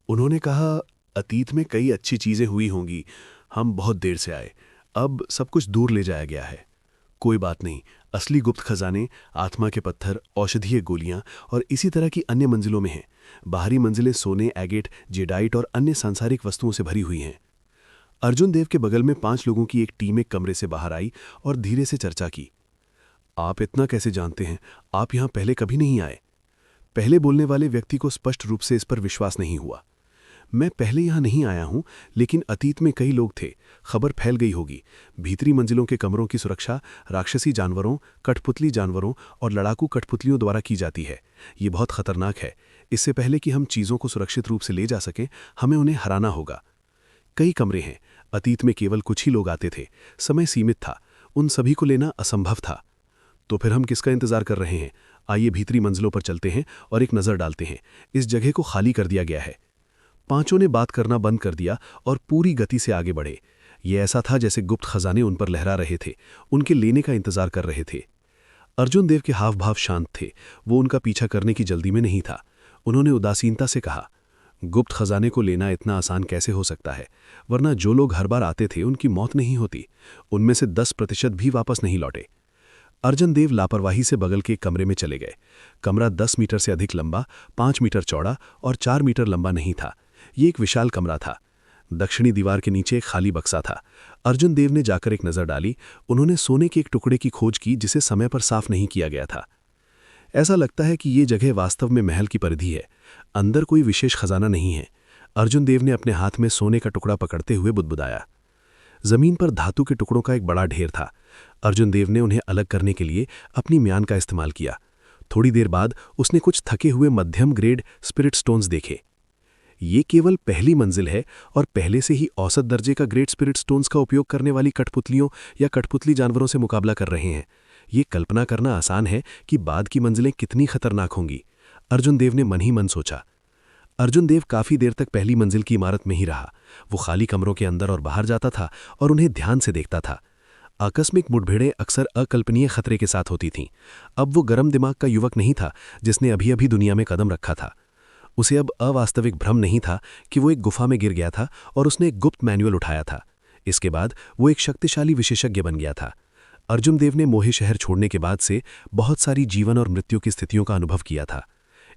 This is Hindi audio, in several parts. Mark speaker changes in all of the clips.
Speaker 1: उन्होंने कहा, अतीत में कई अच्छी चीजें हुई होंगी, हम बहुत देर से आए, अब सब कुछ दूर ले जाया गया है। कोई बात नहीं, असली गुप्त खजाने आत्मा के पत्थर, औषधीय गोलियां और इसी तरह की अन्य मंजिलों में हैं। बाहरी मंजिलें सोने, एगेट, जेडाइट और अन्य सांसारिक वस्तुओं से भरी हुई हैं। अर्जुन देव के बगल में 5 लोगों की एक टीम एक कमरे से बाहर आई और धीरे से चर्चा की। आप इतना कैसे जानते हैं? आप यहां पहले कभी नहीं आए। पहले बोलने वाले व्यक्ति को स्पष्ट रूप से इस पर विश्वास नहीं हुआ। मैं पहले यहां नहीं आया हूं, लेकिन अतीत में कई लोग थे। खबर फैल गई होगी। भीतरी मंजिलों के कमरों की सुरक्षा राक्षसी जानवरों, कठपुतली जानवरों और लड़ाकू कठपुतलियों द्वारा की जाती है। ये बहुत खतरनाक है। इससे पहले कि हम चीज़ों को सुरक्षित रूप से ले जा सकें, हमें उन्हें हराना होगा। कई कमरे हैं। अतीत में केवल कुछ ही लोग आते थे। समय सीमित था। उन सभी को लेना असंभव था। तो फिर हम किसका इंतजार कर रहे हैं? आइए भीतरी मंजिलों पर चलते हैं और एक नज़र डालते हैं। इस जगह को खाली कर दिया गया है। पांचों ने बात करना बंद कर दिया और पूरी गति से आगे बढ़े। ये ऐसा था जैसे गुप्त खजाने उन पर लहरा रहे थे, उनके लेने का इंतजार कर रहे थे। अर्जुन देव के हाव भाव शांत थे। वो उनका पीछा करने की जल्दी में नहीं था। उन्होंने उदासीनता से कहा, गुप्त खजाने को लेना इतना आसान कैसे हो सकता है? वरना जो लोग हर बार आते थे उनकी मौत नहीं होती। उनमें से 10% भी वापस नहीं लौटे। अर्जुन देव लापरवाही से बगल के एक कमरे में चले गए। कमरा 10 मीटर से अधिक लंबा, 5 मीटर चौड़ा और 4 मीटर लंबा नहीं था। ये एक विशाल कमरा था। दक्षिणी दीवार के नीचे एक खाली बक्सा था। अर्जुन देव ने जाकर एक नज़र डाली। उन्होंने सोने के एक टुकड़े की खोज की जिसे समय पर साफ नहीं किया गया था। ऐसा लगता है कि ये जगह वास्तव में महल की परिधि है। अंदर कोई विशेष खजाना नहीं है। अर्जुन देव ने अपने हाथ में सोने का टुकड़ा पकड़ते हुए बुदबुदाया। जमीन पर धातु के टुकड़ों का एक बड़ा ढेर था। अर्जुन देव ने उन्हें अलग करने के लिए अपनी म्यान का इस्तेमाल किया। थोड़ी देर बाद उसने कुछ थके हुए मध्यम ग्रेड स्पिरिट स्टोन्स देखे। ये केवल पहली मंजिल है और पहले से ही औसत दर्जे का ग्रेट स्पिरिट स्टोन्स का उपयोग करने वाली कठपुतलियों या कठपुतली जानवरों से मुकाबला कर रहे हैं। ये कल्पना करना आसान है कि बाद की मंजिलें कितनी खतरनाक होंगी, अर्जुन देव ने मन ही मन सोचा। अर्जुन देव काफी देर तक पहली मंजिल की इमारत में ही रहा। वो खाली कमरों के अंदर और बाहर जाता था और उन्हें ध्यान से देखता था। आकस्मिक मुठभेड़ें अक्सर अकल्पनीय खतरे के साथ होती थीं। अब वो गर्म दिमाग का युवक नहीं था जिसने अभी अभी दुनिया में कदम रखा था। उसे अब अवास्तविक भ्रम नहीं था कि वो एक गुफा में गिर गया था और उसने एक गुप्त मैनुअल उठाया था। इसके बाद वो एक शक्तिशाली विशेषज्ञ बन गया था। अर्जुन देव ने मोहे शहर छोड़ने के बाद से बहुत सारी जीवन और मृत्यु की स्थितियों का अनुभव किया था।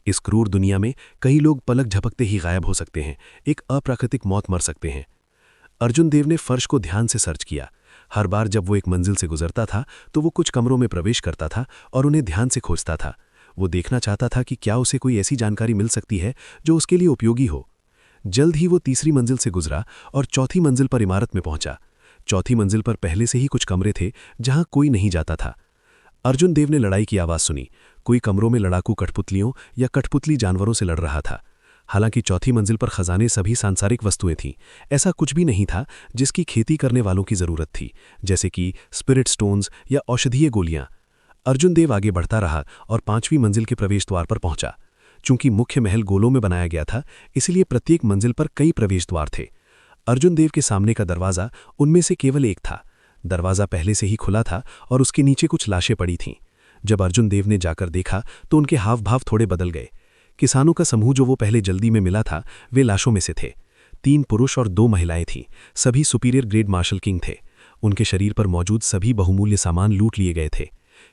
Speaker 1: इस क्रूर दुनिया में कई लोग पलक झपकते ही गायब हो सकते हैं, एक अप्राकृतिक मौत मर सकते हैं। अर्जुन देव ने फर्श को ध्यान से सर्च किया। हर बार जब वो एक मंजिल से गुजरता था तो वो कुछ कमरों में प्रवेश करता था और उन्हें ध्यान से खोजता था। वो देखना चाहता था कि क्या उसे कोई ऐसी जानकारी मिल सकती है जो उसके लिए उपयोगी हो। जल्द ही वो तीसरी मंजिल से गुजरा और चौथी मंजिल पर इमारत में पहुंचा। चौथी मंजिल पर पहले से ही कुछ कमरे थे जहां कोई नहीं जाता था। अर्जुन देव ने लड़ाई की आवाज़ सुनी। कोई कमरों में लड़ाकू कठपुतलियों या कठपुतली जानवरों से लड़ रहा था। हालांकि चौथी मंजिल पर खजाने सभी सांसारिक वस्तुएं थीं। ऐसा कुछ भी नहीं था जिसकी खेती करने वालों की जरूरत थी, जैसे कि स्पिरिट स्टोन्स या औषधीय गोलियां। अर्जुन देव आगे बढ़ता रहा और 5वीं मंजिल के प्रवेश द्वार पर पहुंचा। चूंकि मुख्य महल गोलों में बनाया गया था, इसलिए प्रत्येक मंजिल पर कई प्रवेश द्वार थे। अर्जुन देव के सामने का दरवाज़ा उनमें से केवल एक था। दरवाज़ा पहले से ही खुला था और उसके नीचे कुछ लाशें पड़ी थीं। जब अर्जुन देव ने जाकर देखा तो उनके हाव भाव थोड़े बदल गए। किसानों का समूह जो वो पहले जल्दी में मिला था, वे लाशों में से थे। 3 पुरुष और 2 महिलाएं थीं। सभी सुपीरियर ग्रेड मार्शल किंग थे। उनके शरीर पर मौजूद सभी बहुमूल्य सामान लूट लिए गए थे।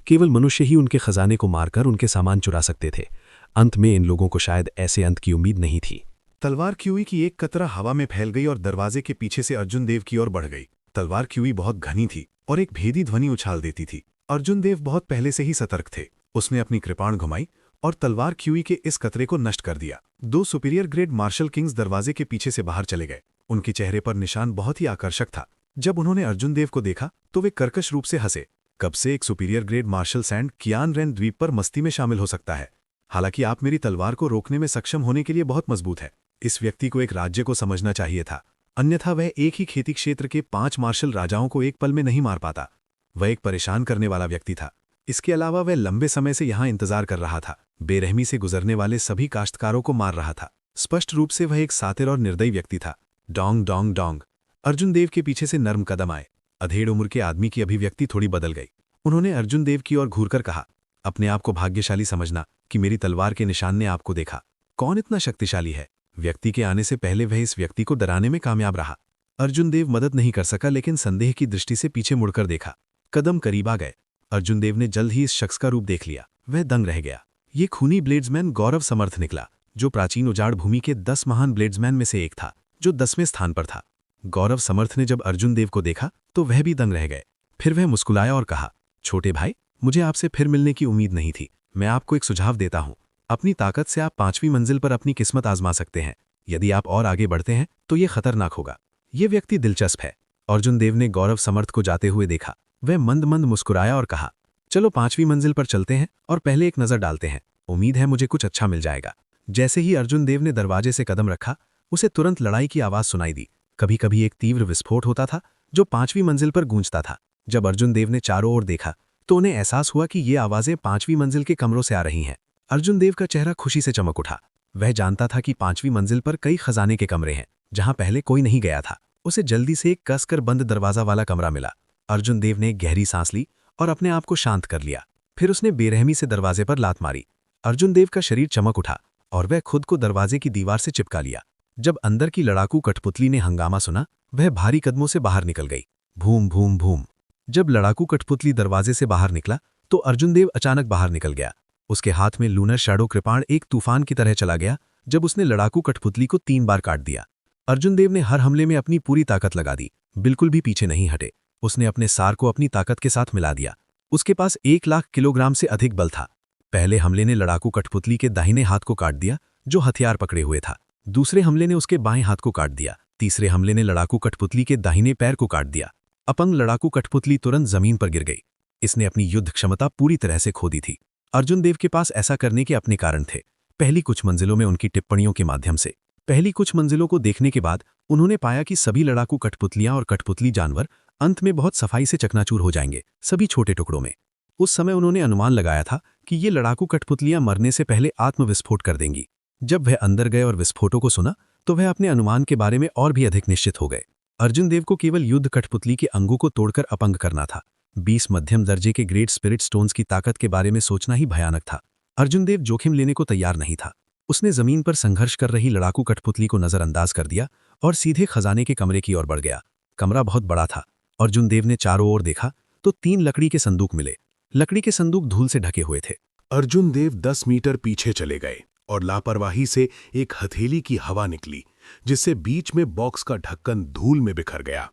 Speaker 1: केवल मनुष्य ही उनके खजाने को मारकर उनके सामान चुरा सकते थे। अंत में इन लोगों को शायद ऐसे अंत की उम्मीद नहीं थी।
Speaker 2: तलवार क्यूई की एक कतरा हवा में फैल गई और दरवाजे के पीछे से अर्जुन देव की ओर बढ़ गई। तलवार क्यूई बहुत घनी थी और एक भेदी ध्वनि उछाल देती थी। अर्जुन देव बहुत पहले से ही सतर्क थे। उसने अपनी कृपाण घुमाई और तलवार क्यूई के इस कतरे को नष्ट कर दिया। 2 सुपीरियर ग्रेड मार्शल किंग्स दरवाजे के पीछे से बाहर चले गए। उनके चेहरे पर निशान बहुत ही आकर्षक था। जब उन्होंने अर्जुन देव को देखा तो वे कर्कश रूप से हंसे। कब से एक सुपीरियर ग्रेड मार्शल सैंड कियान रेन द्वीप पर मस्ती में शामिल हो सकता है? हालांकि आप मेरी तलवार को रोकने में सक्षम होने के लिए बहुत मजबूत है। इस व्यक्ति को एक राज्य को समझना चाहिए था, अन्यथा वह एक ही खेती क्षेत्र के 5 मार्शल राजाओं को एक पल में नहीं मार पाता। वह एक परेशान करने वाला व्यक्ति था। इसके अलावा वह लंबे समय से यहां इंतजार कर रहा था। बेरहमी से गुजरने वाले सभी काश्तकारों को मार रहा था। स्पष्ट रूप से वह एक सातिर और निर्दयी व्यक्ति था। डोंग डोंग डोंग। अर्जुन देव के पीछे से नर्म कदम आए। अधेड़ उम्र के आदमी की अभिव्यक्ति थोड़ी बदल गई। उन्होंने अर्जुन देव की ओर घूरकर कहा, अपने आप को भाग्यशाली समझना कि मेरी तलवार के निशान ने आपको देखा। कौन इतना शक्तिशाली है व्यक्ति के आने से पहले वह इस व्यक्ति को डराने में कामयाब रहा। अर्जुन देव मदद नहीं कर सका, लेकिन संदेह की दृष्टि से पीछे मुड़कर देखा। कदम करीब आ गए। अर्जुन देव ने जल्द ही इस शख्स का रूप देख लिया। वह दंग रह गया। ये खूनी ब्लेड्समैन गौरव समर्थ निकला, जो प्राचीन उजाड़ भूमि के 10 महान ब्लेड्समैन में से एक था, जो 10वें स्थान पर था। गौरव समर्थ ने जब अर्जुन देव को देखा तो वह भी दंग रह गए। फिर वह मुस्कुराया और कहा, छोटे भाई, मुझे आपसे फिर मिलने की उम्मीद नहीं थी। मैं आपको एक सुझाव देता हूं। अपनी ताकत से आप 5वीं मंजिल पर अपनी किस्मत आजमा सकते हैं। यदि आप और आगे बढ़ते हैं तो ये खतरनाक होगा। ये व्यक्ति दिलचस्प है। अर्जुन देव ने गौरव समर्थ को जाते हुए देखा। वह मंद मंद मुस्कुराया और कहा, चलो 5वीं मंजिल पर चलते हैं और पहले एक नज़र डालते हैं। उम्मीद है मुझे कुछ अच्छा मिल जाएगा। जैसे ही अर्जुन देव ने दरवाजे से कदम रखा, उसे तुरंत लड़ाई की आवाज़ सुनाई दी। कभी कभी एक तीव्र विस्फोट होता था जो 5वीं मंजिल पर गूंजता था। जब अर्जुन देव ने चारों ओर देखा तो उन्हें एहसास हुआ कि ये आवाज़ें 5वीं मंजिल के कमरों से आ रही हैं। अर्जुन देव का चेहरा खुशी से चमक उठा। वह जानता था कि 5वीं मंजिल पर कई खजाने के कमरे हैं, जहां पहले कोई नहीं गया था। उसे जल्दी से एक कसकर बंद दरवाजा वाला कमरा मिला। अर्जुन देव ने एक गहरी सांस ली और अपने आप को शांत कर लिया। फिर उसने बेरहमी से दरवाजे पर लात मारी। अर्जुन देव का शरीर चमक उठा और वह खुद को दरवाजे की दीवार से चिपका लिया। जब अंदर की लड़ाकू कठपुतली ने हंगामा सुना, वह भारी कदमों से बाहर निकल गई। भूम भूम भूम। जब लड़ाकू कठपुतली दरवाजे से बाहर निकला तो अर्जुन देव अचानक बाहर निकल गया। उसके हाथ में लूनर शैडो कृपाण एक तूफान की तरह चला गया जब उसने लड़ाकू कठपुतली को 3 बार काट दिया। अर्जुन देव ने हर हमले में अपनी पूरी ताकत लगा दी, बिल्कुल भी पीछे नहीं हटे। उसने अपने सार को अपनी ताकत के साथ मिला दिया। उसके पास 1 लाख किलोग्राम से अधिक बल था। पहले हमले ने लड़ाकू कठपुतली के दाहिने हाथ को काट दिया, जो हथियार पकड़े हुए था। दूसरे हमले ने उसके बाएं हाथ को काट दिया। तीसरे हमले ने लड़ाकू कठपुतली के दाहिने पैर को काट दिया। अपंग लड़ाकू कठपुतली तुरंत जमीन पर गिर गई। इसने अपनी युद्ध क्षमता पूरी तरह से खो दी थी। अर्जुन देव के पास ऐसा करने के अपने कारण थे। पहली कुछ मंजिलों में उनकी टिप्पणियों के माध्यम से, पहली कुछ मंजिलों को देखने के बाद उन्होंने पाया कि सभी लड़ाकू कठपुतलियां और कठपुतली जानवर अंत में बहुत सफाई से चकनाचूर हो जाएंगे, सभी छोटे टुकड़ों में। उस समय उन्होंने अनुमान लगाया था कि ये लड़ाकू कठपुतलियां मरने से पहले आत्मविस्फोट कर देंगी। जब वह अंदर गए और विस्फोटों को सुना तो वह अपने अनुमान के बारे में और भी अधिक निश्चित हो गए। अर्जुन देव को केवल युद्ध कठपुतली के अंगों को तोड़कर अपंग करना था। 20 मध्यम दर्जे के ग्रेट स्पिरिट स्टोन्स की ताकत के बारे में सोचना ही भयानक था। अर्जुन देव जोखिम लेने को तैयार नहीं था। उसने जमीन पर संघर्ष कर रही लड़ाकू कठपुतली को नजरअंदाज कर दिया और सीधे खजाने के कमरे की ओर बढ़ गया। कमरा बहुत बड़ा था। अर्जुन देव ने चारों ओर देखा तो 3 लकड़ी के संदूक मिले। लकड़ी के संदूक धूल से ढके हुए थे।
Speaker 1: अर्जुन देव 10 मीटर पीछे चले गए और लापरवाही से एक हथेली की हवा निकली, जिससे बीच में बॉक्स का ढक्कन धूल में बिखर गया।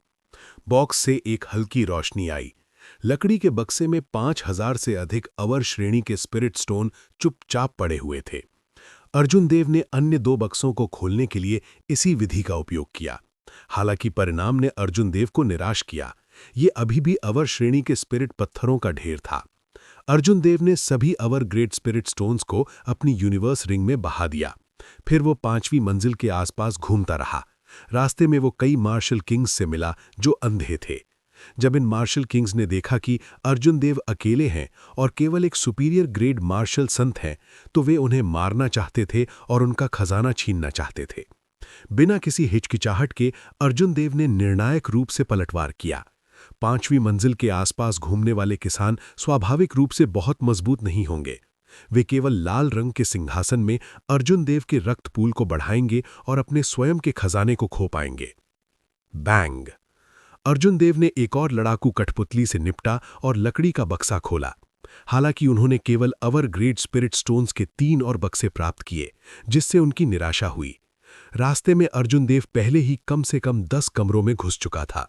Speaker 1: बॉक्स से एक हल्की रोशनी आई। लकड़ी के बक्से में 5000 से अधिक अवर श्रेणी के स्पिरिट स्टोन चुपचाप पड़े हुए थे। अर्जुन देव ने अन्य 2 बक्सों को खोलने के लिए इसी विधि का उपयोग किया। हालांकि परिणाम ने अर्जुन देव को निराश किया। ये अभी भी अवर श्रेणी के स्पिरिट पत्थरों का ढेर था। अर्जुन देव ने सभी अवर ग्रेट स्पिरिट स्टोन्स को अपनी यूनिवर्स रिंग में बहा दिया। फिर वो 5वीं मंजिल के आसपास घूमता रहा। रास्ते में वो कई मार्शल किंग्स से मिला जो अंधे थे। जब इन मार्शल किंग्स ने देखा कि अर्जुन देव अकेले हैं और केवल एक सुपीरियर ग्रेड मार्शल संत हैं, तो वे उन्हें मारना चाहते थे और उनका खजाना छीनना चाहते थे। बिना किसी हिचकिचाहट के अर्जुन देव ने निर्णायक रूप से पलटवार किया। 5वीं मंजिल के आसपास घूमने वाले किसान स्वाभाविक रूप से बहुत मजबूत नहीं होंगे। वे केवल लाल रंग के सिंहासन में अर्जुन देव के रक्त पूल को बढ़ाएंगे और अपने स्वयं के खजाने को खो पाएंगे। बैंग! अर्जुन देव ने एक और लड़ाकू कठपुतली से निपटा और लकड़ी का बक्सा खोला। हालांकि उन्होंने केवल अवर ग्रेट स्पिरिट स्टोन्स के 3 और बक्से प्राप्त किए, जिससे उनकी निराशा हुई। रास्ते में अर्जुन देव पहले ही कम से कम 10 कमरों में घुस चुका था।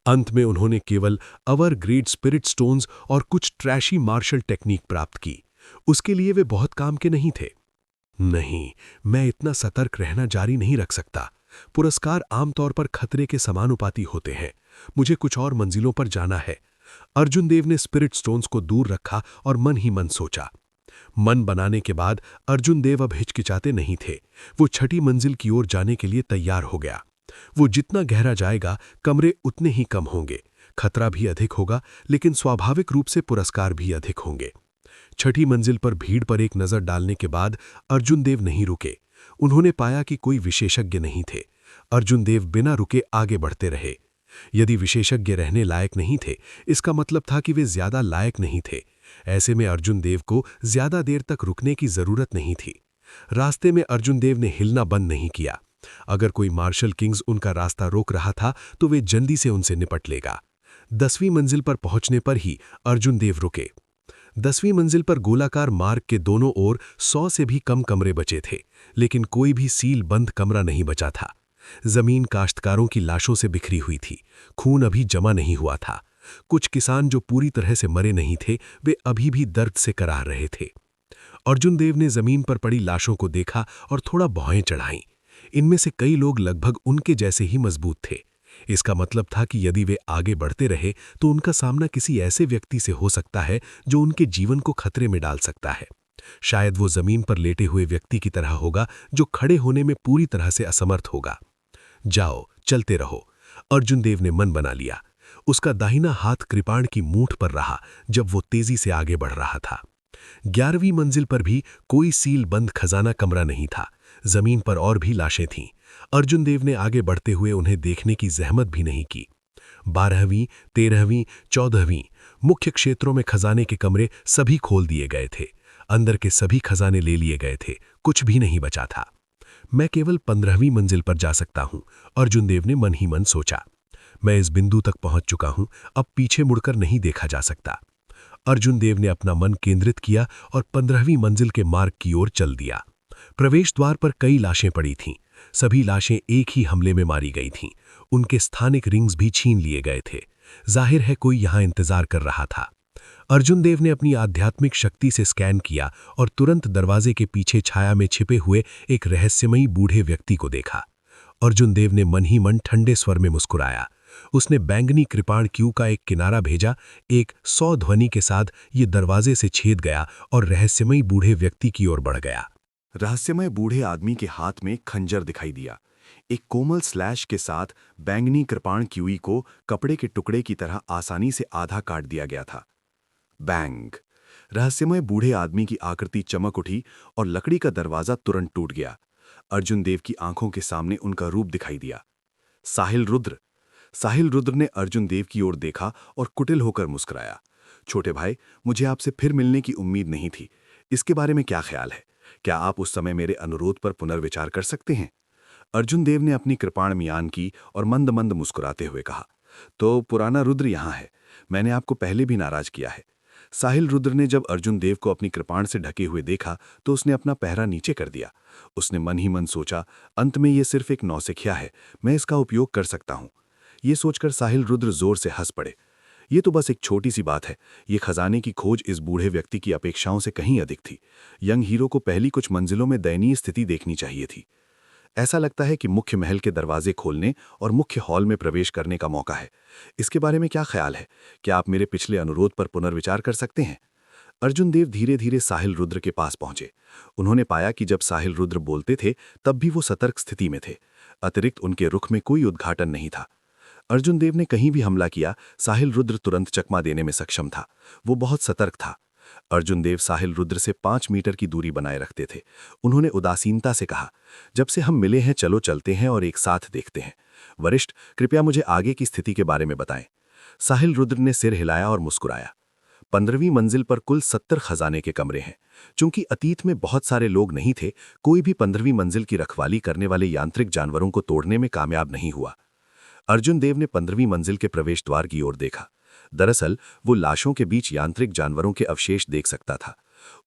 Speaker 1: अंत में उन्होंने केवल अवर ग्रेट स्पिरिट स्टोन्स और कुछ ट्रैशी मार्शल टेक्निक प्राप्त की। उसके लिए वे बहुत काम के नहीं थे। नहीं, मैं इतना सतर्क रहना जारी नहीं रख सकता। पुरस्कार आमतौर पर खतरे के समानुपाती होते हैं। मुझे कुछ और मंजिलों पर जाना है। अर्जुन देव ने स्पिरिट स्टोन्स को दूर रखा और मन ही मन सोचा। मन बनाने के बाद अर्जुन देव अब हिचकिचाते नहीं थे। वो 6ठी मंजिल की ओर जाने के लिए तैयार हो गया। वो जितना गहरा जाएगा, कमरे उतने ही कम होंगे। खतरा भी अधिक होगा, लेकिन स्वाभाविक रूप से पुरस्कार भी अधिक होंगे। 6ठी मंजिल पर भीड़ पर एक नजर डालने के बाद अर्जुन देव नहीं रुके। उन्होंने पाया कि कोई विशेषज्ञ नहीं थे। अर्जुन देव बिना रुके आगे बढ़ते रहे। यदि विशेषज्ञ रहने लायक नहीं थे, इसका मतलब था कि वे ज्यादा लायक नहीं थे। ऐसे में अर्जुन देव को ज्यादा देर तक रुकने की जरूरत नहीं थी। रास्ते में अर्जुन देव ने हिलना बंद नहीं किया। अगर कोई मार्शल किंग्स उनका रास्ता रोक रहा था तो वे जल्दी से उनसे निपट लेगा। 10वीं मंजिल पर पहुंचने पर ही अर्जुन देव रुके। 10वीं मंजिल पर गोलाकार मार्ग के दोनों ओर 100 से भी कम कमरे बचे थे, लेकिन कोई भी सील बंद कमरा नहीं बचा था। जमीन काश्तकारों की लाशों से बिखरी हुई थी, खून अभी जमा नहीं हुआ था। कुछ किसान जो पूरी तरह से मरे नहीं थे, वे अभी भी दर्द से कराह रहे थे। अर्जुन देव ने जमीन पर पड़ी लाशों को देखा और थोड़ा भौहें चढ़ाईं। इनमें से कई लोग लगभग उनके जैसे ही मजबूत थे। इसका मतलब था कि यदि वे आगे बढ़ते रहे तो उनका सामना किसी ऐसे व्यक्ति से हो सकता है जो उनके जीवन को खतरे में डाल सकता है। शायद वो जमीन पर लेटे हुए व्यक्ति की तरह होगा जो खड़े होने में पूरी तरह से असमर्थ होगा। जाओ, चलते रहो, अर्जुन देव ने मन बना लिया। उसका दाहिना हाथ कृपाण की मूठ पर रहा जब वो तेजी से आगे बढ़ रहा था। 11वीं मंजिल पर भी कोई सील बंद खजाना कमरा नहीं था। जमीन पर और भी लाशें थीं। अर्जुन देव ने आगे बढ़ते हुए उन्हें देखने की जहमत भी नहीं की। 12वीं, 13वीं, 14वीं मुख्य क्षेत्रों में खजाने के कमरे सभी खोल दिए गए थे। अंदर के सभी खजाने ले लिए गए थे, कुछ भी नहीं बचा था। मैं केवल 15वीं मंजिल पर जा सकता हूं, अर्जुन देव ने मन ही मन सोचा। मैं इस बिंदु तक पहुंच चुका हूं, अब पीछे मुड़कर नहीं देखा जा सकता। अर्जुन देव ने अपना मन केंद्रित किया और 15वीं मंजिल के मार्ग की ओर चल दिया। प्रवेश द्वार पर कई लाशें पड़ी थीं। सभी लाशें एक ही हमले में मारी गई थीं। उनके स्थानिक रिंग्स भी छीन लिए गए थे। जाहिर है कोई यहां इंतजार कर रहा था। अर्जुन देव ने अपनी आध्यात्मिक शक्ति से स्कैन किया और तुरंत दरवाजे के पीछे छाया में छिपे हुए एक रहस्यमयी बूढ़े व्यक्ति को देखा। अर्जुन देव ने मन ही मन ठंडे स्वर में मुस्कुराया। उसने बैंगनी कृपाण क्यू का एक किनारा भेजा। एक 100 ध्वनि के साथ ये दरवाजे से छेद गया और रहस्यमयी बूढ़े व्यक्ति की ओर बढ़ गया।
Speaker 3: रहस्यमय बूढ़े आदमी के हाथ में खंजर दिखाई दिया। एक कोमल स्लैश के साथ बैंगनी कृपाण क्यूई को कपड़े के टुकड़े की तरह आसानी से आधा काट दिया गया था। बैंग! रहस्यमय बूढ़े आदमी की आकृति चमक उठी और लकड़ी का दरवाजा तुरंत टूट गया। अर्जुन देव की आंखों के सामने उनका रूप दिखाई दिया। साहिल रुद्र! साहिल रुद्र ने अर्जुन देव की ओर देखा और कुटिल होकर मुस्कुराया। छोटे भाई, मुझे आपसे फिर मिलने की उम्मीद नहीं थी। इसके बारे में क्या ख्याल है? क्या आप उस समय मेरे अनुरोध पर पुनर्विचार कर सकते हैं? अर्जुन देव ने अपनी कृपाण मियान की और मंद मंद मुस्कुराते हुए कहा, तो पुराना रुद्र यहाँ है। मैंने आपको पहले भी नाराज किया है। साहिल रुद्र ने जब अर्जुन देव को अपनी कृपाण से ढके हुए देखा तो उसने अपना पहरा नीचे कर दिया। उसने मन ही मन सोचा, अंत में ये सिर्फ एक नौसिखिया है, मैं इसका उपयोग कर सकता हूँ। ये सोचकर साहिल रुद्र जोर से हंस पड़े। ये तो बस एक छोटी सी बात है। ये खजाने की खोज इस बूढ़े व्यक्ति की अपेक्षाओं से कहीं अधिक थी। यंग हीरो को पहली कुछ मंजिलों में दयनीय स्थिति देखनी चाहिए थी। ऐसा लगता है कि मुख्य महल के दरवाजे खोलने और मुख्य हॉल में प्रवेश करने का मौका है। इसके बारे में क्या ख्याल है? क्या आप मेरे पिछले अनुरोध पर पुनर्विचार कर सकते हैं? अर्जुन देव धीरे धीरे साहिल रुद्र के पास पहुंचे। उन्होंने पाया कि जब साहिल रुद्र बोलते थे तब भी वो सतर्क स्थिति में थे। अतिरिक्त उनके रुख में कोई उद्घाटन नहीं था। अर्जुन देव ने कहीं भी हमला किया, साहिल रुद्र तुरंत चकमा देने में सक्षम था। वो बहुत सतर्क था। अर्जुन देव साहिल रुद्र से 5 मीटर की दूरी बनाए रखते थे। उन्होंने उदासीनता से कहा, जब से हम मिले हैं चलो चलते हैं और एक साथ देखते हैं। वरिष्ठ, कृपया मुझे आगे की स्थिति के बारे में बताएं। साहिल रुद्र ने सिर हिलाया और मुस्कुराया। 15वीं मंजिल पर कुल 70 खजाने के कमरे हैं। चूंकि अतीत में बहुत सारे लोग नहीं थे, कोई भी 15वीं मंजिल की रखवाली करने वाले यांत्रिक जानवरों को तोड़ने में कामयाब नहीं हुआ। अर्जुन देव ने 15वीं मंजिल के प्रवेश द्वार की ओर देखा। दरअसल वो लाशों के बीच यांत्रिक जानवरों के अवशेष देख सकता था।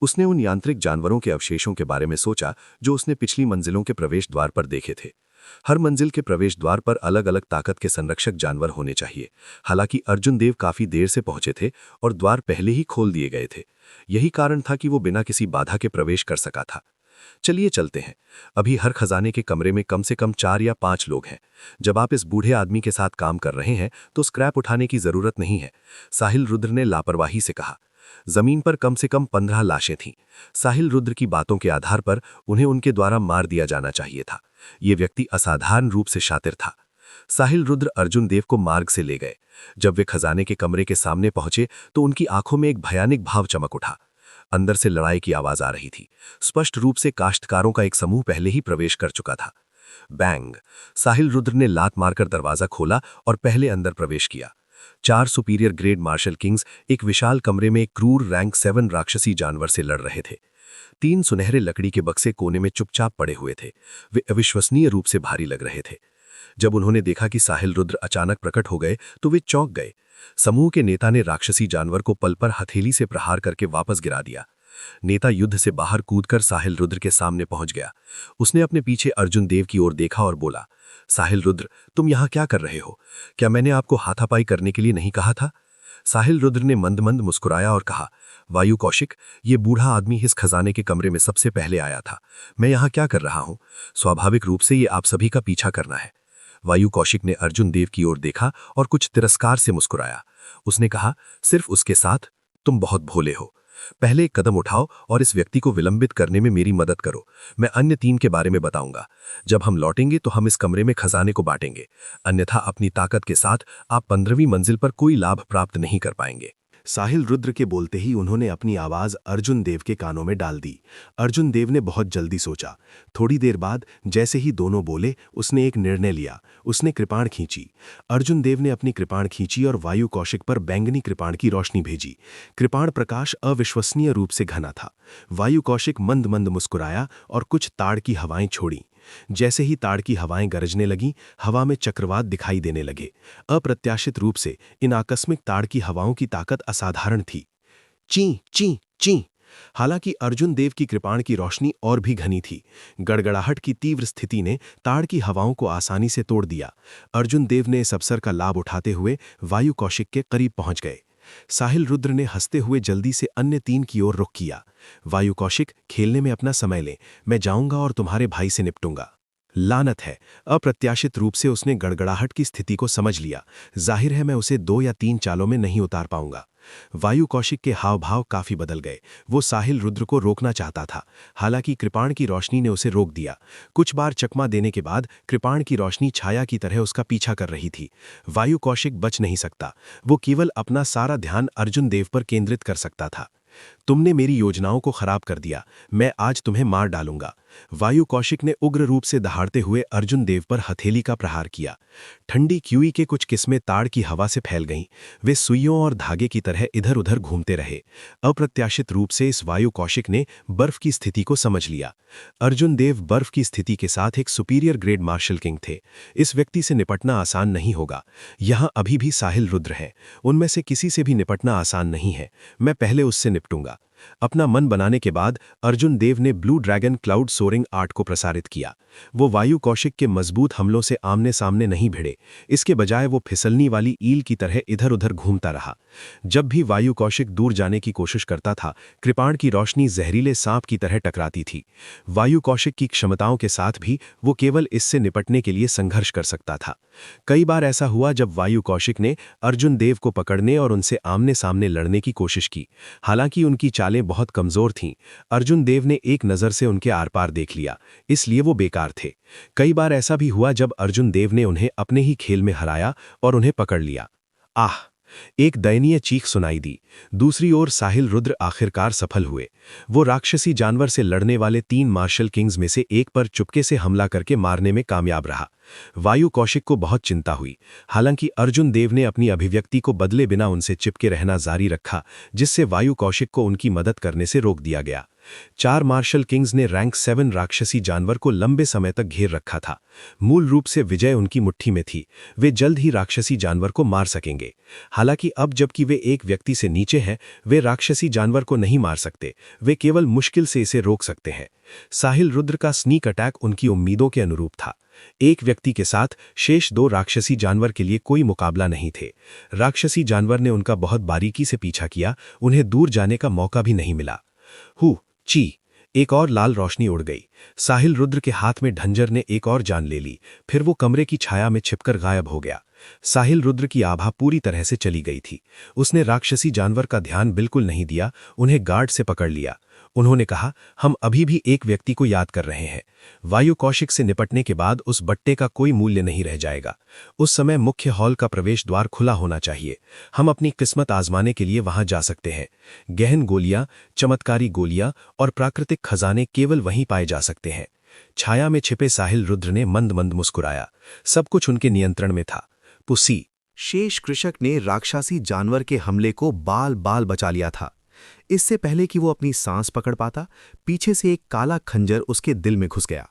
Speaker 3: उसने उन यांत्रिक जानवरों के अवशेषों के बारे में सोचा जो उसने पिछली मंजिलों के प्रवेश द्वार पर देखे थे। हर मंजिल के प्रवेश द्वार पर अलग अलग ताकत के संरक्षक जानवर होने चाहिए। हालांकि अर्जुन देव काफी देर से पहुंचे थे और द्वार पहले ही खोल दिए गए थे। यही कारण था कि वो बिना किसी बाधा के प्रवेश कर सका था। चलिए चलते हैं। अभी हर खजाने के कमरे में कम से कम 4 या 5 लोग हैं। जब आप इस बूढ़े आदमी के साथ काम कर रहे हैं तो स्क्रैप उठाने की जरूरत नहीं है, साहिल रुद्र ने लापरवाही से कहा। जमीन पर कम से कम 15 लाशें थीं। साहिल रुद्र की बातों के आधार पर उन्हें उनके द्वारा मार दिया जाना चाहिए था। ये व्यक्ति असाधारण रूप से शातिर था। साहिल रुद्र अर्जुन देव को मार्ग से ले गए। जब वे खजाने के कमरे के सामने पहुंचे तो उनकी आंखों में एक भयानक भाव चमक उठा। अंदर से लड़ाई की आवाज आ रही थी। स्पष्ट रूप से काश्तकारों का एक समूह पहले ही प्रवेश कर चुका था। बैंग! साहिल रुद्र ने लात मारकर दरवाजा खोला और पहले अंदर प्रवेश किया। 4 सुपीरियर ग्रेड मार्शल किंग्स एक विशाल कमरे में एक क्रूर रैंक 7 राक्षसी जानवर से लड़ रहे थे। 3 सुनहरे लकड़ी के बक्से कोने में चुपचाप पड़े हुए थे। वे अविश्वसनीय रूप से भारी लग रहे थे। जब उन्होंने देखा कि साहिल रुद्र अचानक प्रकट हो गए तो वे चौंक गए। समूह के नेता ने राक्षसी जानवर को पल पर हथेली से प्रहार करके वापस गिरा दिया। नेता युद्ध से बाहर कूदकर साहिल रुद्र के सामने पहुंच गया। उसने अपने पीछे अर्जुन देव की ओर देखा और बोला, साहिल रुद्र, तुम यहां क्या कर रहे हो? क्या मैंने आपको हाथापाई करने के लिए नहीं कहा था? साहिल रुद्र ने मंद मंद मुस्कुराया और कहा, वायु कौशिक, ये बूढ़ा आदमी इस खजाने के कमरे में सबसे पहले आया था। मैं यहाँ क्या कर रहा हूँ? स्वाभाविक रूप से ये आप सभी का पीछा करना है। वायु कौशिक ने अर्जुन देव की ओर देखा और कुछ तिरस्कार से मुस्कुराया। उसने कहा, सिर्फ उसके साथ? तुम बहुत भोले हो। पहले एक कदम उठाओ और इस व्यक्ति को विलंबित करने में मेरी मदद करो। मैं अन्य 3 के बारे में बताऊंगा। जब हम लौटेंगे तो हम इस कमरे में खजाने को बांटेंगे, अन्यथा अपनी ताकत के साथ आप 15वीं मंजिल पर कोई लाभ प्राप्त नहीं कर पाएंगे।
Speaker 1: साहिल रुद्र के बोलते ही उन्होंने अपनी आवाज अर्जुन देव के कानों में डाल दी। अर्जुन देव ने बहुत जल्दी सोचा। थोड़ी देर बाद जैसे ही दोनों बोले, उसने एक निर्णय लिया। उसने कृपाण खींची। अर्जुन देव ने अपनी कृपाण खींची और वायु कौशिक पर बैंगनी कृपाण की रोशनी भेजी। कृपाण प्रकाश अविश्वसनीय रूप से घना था। वायु कौशिक मंद मंद मुस्कुराया और कुछ ताड़ की हवाएं छोड़ी। जैसे ही ताड़ की हवाएं गरजने लगीं, हवा में चक्रवात दिखाई देने लगे। अप्रत्याशित रूप से इन आकस्मिक ताड़ की हवाओं की ताकत असाधारण थी। ची ची ची। हालांकि अर्जुन देव की कृपाण की रोशनी और भी घनी थी। गड़गड़ाहट की तीव्र स्थिति ने ताड़ की हवाओं को आसानी से तोड़ दिया। अर्जुन देव ने इस अवसर का लाभ उठाते हुए वायु कौशिक के करीब पहुंच गए। साहिल रुद्र ने हंसते हुए जल्दी से अन्य 3 की ओर रुख किया। वायु कौशिक, खेलने में अपना समय ले, मैं जाऊंगा और तुम्हारे भाई से निपटूंगा। लानत है। अप्रत्याशित रूप से उसने गड़गड़ाहट की स्थिति को समझ लिया। जाहिर है मैं उसे 2 या 3 चालों में नहीं उतार पाऊंगा। वायु कौशिक के हाव भाव काफी बदल गए। वो साहिल रुद्र को रोकना चाहता था, हालांकि कृपाण की रोशनी ने उसे रोक दिया। कुछ बार चकमा देने के बाद कृपाण की रोशनी छाया की तरह उसका पीछा कर रही थी। वायु कौशिक बच नहीं सकता। वो केवल अपना सारा ध्यान अर्जुन देव पर केंद्रित कर सकता था। तुमने मेरी योजनाओं को खराब कर दिया, मैं आज तुम्हें मार डालूंगा। वायु कौशिक ने उग्र रूप से दहाड़ते हुए अर्जुन देव पर हथेली का प्रहार किया। ठंडी क्यूई के कुछ किस्में ताड़ की हवा से फैल गईं। वे सुइयों और धागे की तरह इधर उधर घूमते रहे। अप्रत्याशित रूप से इस वायु कौशिक ने बर्फ की स्थिति को समझ लिया। अर्जुन देव बर्फ की स्थिति के साथ एक सुपीरियर ग्रेड मार्शल किंग थे। इस व्यक्ति से निपटना आसान नहीं होगा। यहाँ अभी भी साहिल रुद्र हैं। उनमें से किसी से भी निपटना आसान नहीं है। मैं पहले उससे निपटूंगा। अपना मन बनाने के बाद अर्जुन देव ने blue dragon cloud soaring art को प्रसारित किया। वो वायु कौशिक के मजबूत हमलों से आमने सामने नहीं भिड़े। इसके बजाय वो फिसलनी वाली ईल की तरह इधर उधर घूमता रहा। जब भी वायु कौशिक दूर जाने की कोशिश करता था, कृपाण की रोशनी जहरीले सांप की तरह टकराती थी। वायु कौशिक की क्षमताओं के साथ भी वो केवल इससे निपटने के लिए संघर्ष कर सकता था। कई बार ऐसा हुआ जब वायु कौशिक ने अर्जुन देव को पकड़ने और उनसे आमने सामने लड़ने की कोशिश की। हालांकि उनकी चालें बहुत कमजोर थीं। अर्जुन देव ने एक नज़र से उनके आर पार देख लिया, इसलिए वो बेकार थे। कई बार ऐसा भी हुआ जब अर्जुन देव ने उन्हें अपने ही खेल में हराया और उन्हें पकड़ लिया। आह! एक दयनीय चीख सुनाई दी। दूसरी ओर साहिल रुद्र आखिरकार सफल हुए। वो राक्षसी जानवर से लड़ने वाले 3 मार्शल किंग्स में से एक पर चुपके से हमला करके मारने में कामयाब रहा। वायु कौशिक को बहुत चिंता हुई। हालांकि अर्जुन देव ने अपनी अभिव्यक्ति को बदले बिना उनसे चिपके रहना जारी रखा, जिससे वायु कौशिक को उनकी मदद करने से रोक दिया गया। 4 मार्शल किंग्स ने रैंक 7 राक्षसी जानवर को लंबे समय तक घेर रखा था। मूल रूप से विजय उनकी मुट्ठी में थी। वे जल्द ही राक्षसी जानवर को मार सकेंगे। हालांकि अब जबकि वे एक व्यक्ति से नीचे हैं, वे राक्षसी जानवर को नहीं मार सकते। वे केवल मुश्किल से इसे रोक सकते हैं। साहिल रुद्र का स्नीक अटैक उनकी उम्मीदों के अनुरूप था। एक व्यक्ति के साथ शेष 2 राक्षसी जानवर के लिए कोई मुकाबला नहीं थे। राक्षसी जानवर ने उनका बहुत बारीकी से पीछा किया, उन्हें दूर जाने का मौका भी नहीं मिला। हु ची! एक और लाल रोशनी उड़ गई। साहिल रुद्र के हाथ में ढंजर ने एक और जान ले ली। फिर वो कमरे की छाया में छिपकर गायब हो गया। साहिल रुद्र की आभा पूरी तरह से चली गई थी। उसने राक्षसी जानवर का ध्यान बिल्कुल नहीं दिया, उन्हें गार्ड से पकड़ लिया। उन्होंने कहा, हम अभी भी एक व्यक्ति को याद कर रहे हैं। वायु कौशिक से निपटने के बाद उस बट्टे का कोई मूल्य नहीं रह जाएगा। उस समय मुख्य हॉल का प्रवेश द्वार खुला होना चाहिए। हम अपनी किस्मत आजमाने के लिए वहां जा सकते हैं। गहन गोलियां, चमत्कारी गोलियां और प्राकृतिक खजाने केवल वहीं पाए जा सकते हैं। छाया में छिपे साहिल रुद्र ने मंद मंद मुस्कुराया। सब कुछ उनके नियंत्रण में था। पुसी!
Speaker 4: शेष कृषक ने राक्षसी जानवर के हमले को बाल बाल बचा लिया था। इससे पहले कि वो अपनी सांस पकड़ पाता, पीछे से एक काला खंजर उसके दिल में घुस गया।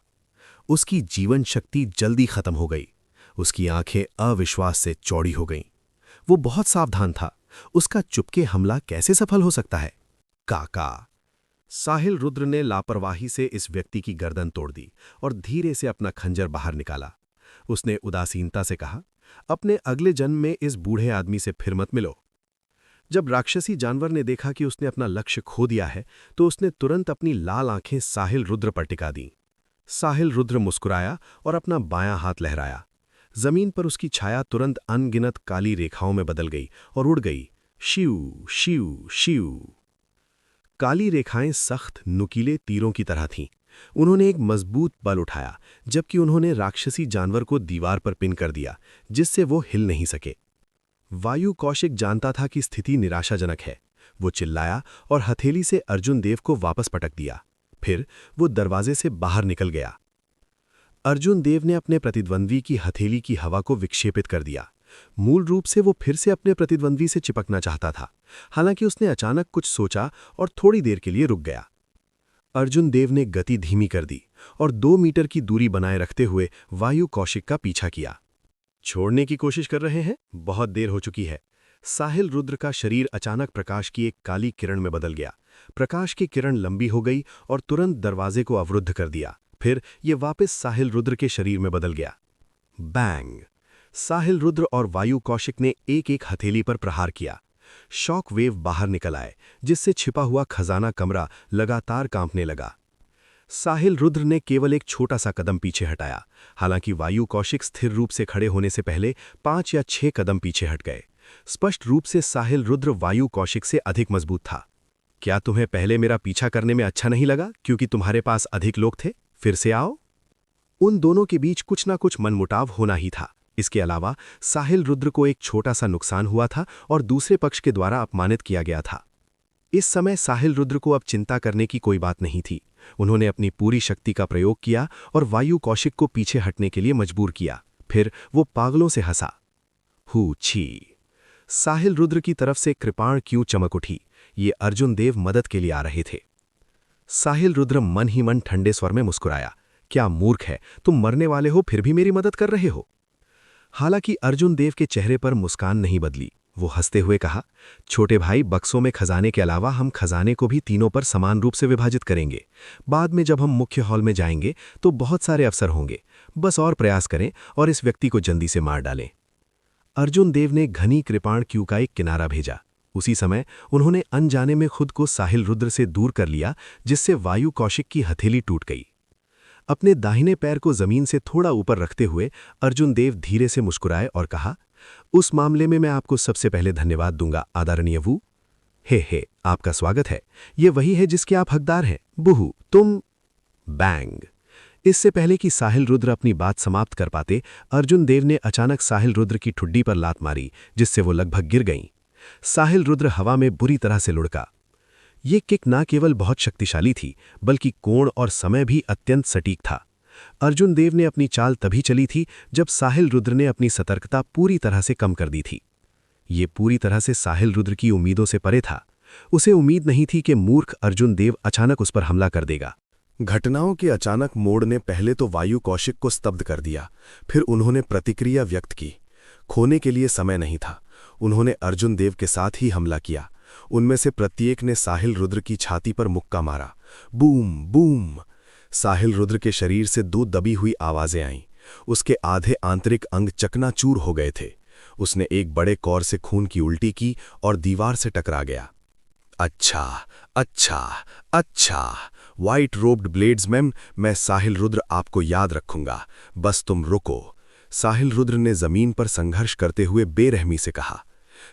Speaker 4: उसकी जीवन शक्ति जल्दी खत्म हो गई। उसकी आंखें अविश्वास से चौड़ी हो गईं। वो बहुत सावधान था। उसका चुपके हमला कैसे सफल हो सकता है? काका। साहिल रुद्र ने लापरवाही से इस व्यक्ति की गर्दन तोड़ दी और धीरे से अपना खंजर बाहर निकाला। उसने उदासीनता से कहा, अपने अगले जन्म में इस बूढ़े आदमी से फिर मत मिलो। जब राक्षसी जानवर ने देखा कि उसने अपना लक्ष्य खो दिया है, तो उसने तुरंत अपनी लाल आंखें साहिल रुद्र पर टिका दीं। साहिल रुद्र मुस्कुराया और अपना बायां हाथ लहराया। जमीन पर उसकी छाया तुरंत अनगिनत काली रेखाओं में बदल गई और उड़ गई। शिव शिव शिव। काली रेखाएं सख्त नुकीले तीरों की तरह थीं। उन्होंने एक मजबूत बल उठाया, जबकि उन्होंने राक्षसी जानवर को दीवार पर पिन कर दिया, जिससे वो हिल नहीं सके। वायु कौशिक जानता था कि स्थिति निराशाजनक है। वो चिल्लाया और हथेली से अर्जुन देव को वापस पटक दिया। फिर वो दरवाजे से बाहर निकल गया। अर्जुन देव ने अपने प्रतिद्वंद्वी की हथेली की हवा को विक्षेपित कर दिया। मूल रूप से वो फिर से अपने प्रतिद्वंद्वी से चिपकना चाहता था। हालांकि उसने अचानक कुछ सोचा और थोड़ी देर के लिए रुक गया। अर्जुन देव ने गति धीमी कर दी और 2 मीटर की दूरी बनाए रखते हुए वायु कौशिक का पीछा किया। छोड़ने की कोशिश कर रहे हैं? बहुत देर हो चुकी है। साहिल रुद्र का शरीर अचानक प्रकाश की एक काली किरण में बदल गया। प्रकाश की किरण लंबी हो गई और तुरंत दरवाजे को अवरुद्ध कर दिया। फिर ये वापस साहिल रुद्र के शरीर में बदल गया। बैंग! साहिल रुद्र और वायु कौशिक ने एक हथेली पर प्रहार किया। शॉक वेव बाहर निकल आए, जिससे छिपा हुआ खजाना कमरा लगातार कांपने लगा। साहिल रुद्र ने केवल एक छोटा सा कदम पीछे हटाया। हालांकि वायु कौशिक स्थिर रूप से खड़े होने से पहले 5 या 6 कदम पीछे हट गए। स्पष्ट रूप से साहिल रुद्र वायु कौशिक से अधिक मजबूत था। क्या तुम्हें पहले मेरा पीछा करने में अच्छा नहीं लगा क्योंकि तुम्हारे पास अधिक लोग थे? फिर से आओ। उन दोनों के बीच कुछ ना कुछ मनमुटाव होना ही था। इसके अलावा साहिल रुद्र को एक छोटा सा नुकसान हुआ था और दूसरे पक्ष के द्वारा अपमानित किया गया था। इस समय साहिल रुद्र को अब चिंता करने की कोई बात नहीं थी। उन्होंने अपनी पूरी शक्ति का प्रयोग किया और वायु कौशिक को पीछे हटने के लिए मजबूर किया। फिर वो पागलों से हंसा। हू छी! साहिल रुद्र की तरफ से कृपाण क्यों चमक उठी। ये अर्जुन देव मदद के लिए आ रहे थे। साहिल रुद्र मन ही मन ठंडे स्वर में मुस्कुराया। क्या मूर्ख है, तुम मरने वाले हो फिर भी मेरी मदद कर रहे हो। हालांकि अर्जुन देव के चेहरे पर मुस्कान नहीं बदली। वो हंसते हुए कहा, छोटे भाई, बक्सों में खजाने के अलावा हम खजाने को भी तीनों पर समान रूप से विभाजित करेंगे। बाद में जब हम मुख्य हॉल में जाएंगे तो बहुत सारे अवसर होंगे। बस और प्रयास करें और इस व्यक्ति को जल्दी से मार डालें। अर्जुन देव ने घनी कृपाण क्यू का एक किनारा भेजा। उसी समय उन्होंने अनजाने में खुद को साहिल रुद्र से दूर कर लिया, जिससे वायु कौशिक की हथेली टूट गई। अपने दाहिने पैर को जमीन से थोड़ा ऊपर रखते हुए अर्जुन देव धीरे से मुस्कुराए और कहा, उस मामले में मैं आपको सबसे पहले धन्यवाद दूंगा आदरणीय वू। हे, आपका स्वागत है। ये वही है जिसके आप हकदार हैं। बुहू, तुम। बैंग! इससे पहले कि साहिल रुद्र अपनी बात समाप्त कर पाते, अर्जुन देव ने अचानक साहिल रुद्र की ठुड्डी पर लात मारी, जिससे वो लगभग गिर गईं। साहिल रुद्र हवा में बुरी तरह से लुढ़का। ये किक न केवल बहुत शक्तिशाली थी, बल्कि कोण और समय भी अत्यंत सटीक था। अर्जुन देव ने अपनी चाल तभी चली थी जब साहिल रुद्र ने अपनी सतर्कता पूरी तरह से कम कर दी थी। ये पूरी तरह से साहिल रुद्र की उम्मीदों से परे था। उसे उम्मीद नहीं थी कि मूर्ख अर्जुन देव अचानक उस पर हमला कर देगा।
Speaker 3: घटनाओं के अचानक मोड़ ने पहले तो वायु कौशिक को स्तब्ध कर दिया, फिर उन्होंने प्रतिक्रिया व्यक्त की। खोने के लिए समय नहीं था। उन्होंने अर्जुन देव के साथ ही हमला किया। उनमें से प्रत्येक ने साहिल रुद्र की छाती पर मुक्का मारा। Boom boom! साहिल रुद्र के शरीर से 2 दबी हुई आवाजें आईं। उसके आधे आंतरिक अंग चकनाचूर हो गए थे। उसने एक बड़े कौर से खून की उल्टी की और दीवार से टकरा गया। अच्छा अच्छा अच्छा, व्हाइट रोब्ड ब्लेड्समैन, मैं साहिल रुद्र आपको याद रखूंगा। बस तुम रुको। साहिल रुद्र ने जमीन पर संघर्ष करते हुए बेरहमी से कहा।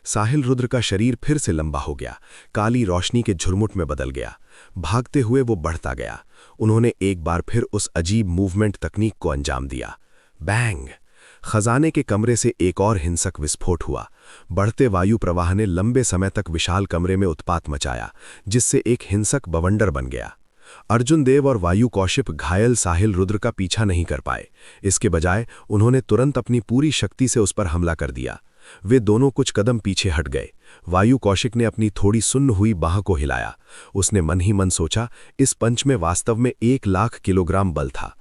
Speaker 3: साहिल रुद्र का शरीर फिर से लंबा हो गया, काली रोशनी के झुरमुट में बदल गया। भागते हुए वो बढ़ता गया। उन्होंने एक बार फिर उस अजीब मूवमेंट तकनीक को अंजाम दिया। बैंग! खजाने के कमरे से एक और हिंसक विस्फोट हुआ। बढ़ते वायु प्रवाह ने लंबे समय तक विशाल कमरे में उत्पात मचाया, जिससे एक हिंसक बवंडर बन गया। अर्जुन देव और वायु कौशिक घायल साहिल रुद्र का पीछा नहीं कर पाए। इसके बजाय उन्होंने तुरंत अपनी पूरी शक्ति से उस पर हमला कर दिया।
Speaker 4: वे दोनों कुछ कदम पीछे हट गए। वायु कौशिक ने अपनी थोड़ी सुन्न हुई बाह को हिलाया। उसने मन ही मन सोचा, इस पंच में वास्तव में 1,00,000 किलोग्राम बल था।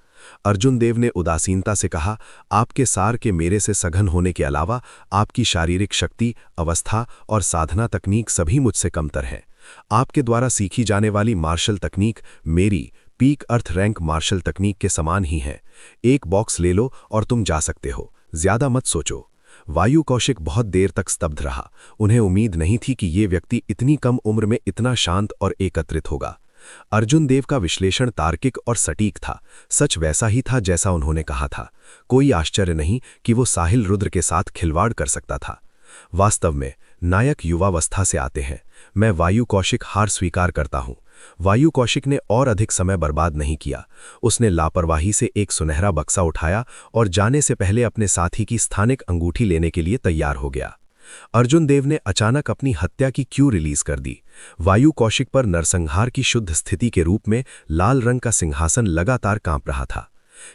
Speaker 4: अर्जुन देव ने उदासीनता से कहा, आपके सार के मेरे से सघन होने के अलावा आपकी शारीरिक शक्ति, अवस्था और साधना तकनीक सभी मुझसे कमतर है। आपके द्वारा सीखी जाने वाली मार्शल तकनीक मेरी पीक अर्थ रैंक मार्शल तकनीक के समान ही है। एक बॉक्स ले लो और तुम जा सकते हो, ज्यादा मत सोचो। वायु कौशिक बहुत देर तक स्तब्ध रहा। उन्हें उम्मीद नहीं थी कि ये व्यक्ति इतनी कम उम्र में इतना शांत और एकत्रित होगा। अर्जुन देव का विश्लेषण तार्किक और सटीक था। सच वैसा ही था जैसा उन्होंने कहा था। कोई आश्चर्य नहीं कि वो साहिल रुद्र के साथ खिलवाड़ कर सकता था। वास्तव में नायक युवावस्था से आते हैं। मैं वायु कौशिक हार स्वीकार करता हूं। वायु कौशिक ने और अधिक समय बर्बाद नहीं किया। उसने लापरवाही से एक सुनहरा बक्सा उठाया और जाने से पहले अपने साथी की स्थानिक अंगूठी लेने के लिए तैयार हो गया। अर्जुन देव ने अचानक अपनी हत्या की क्यू रिलीज कर दी। वायु कौशिक पर नरसंहार की शुद्ध स्थिति के रूप में लाल रंग का सिंहासन लगातार कांप रहा था।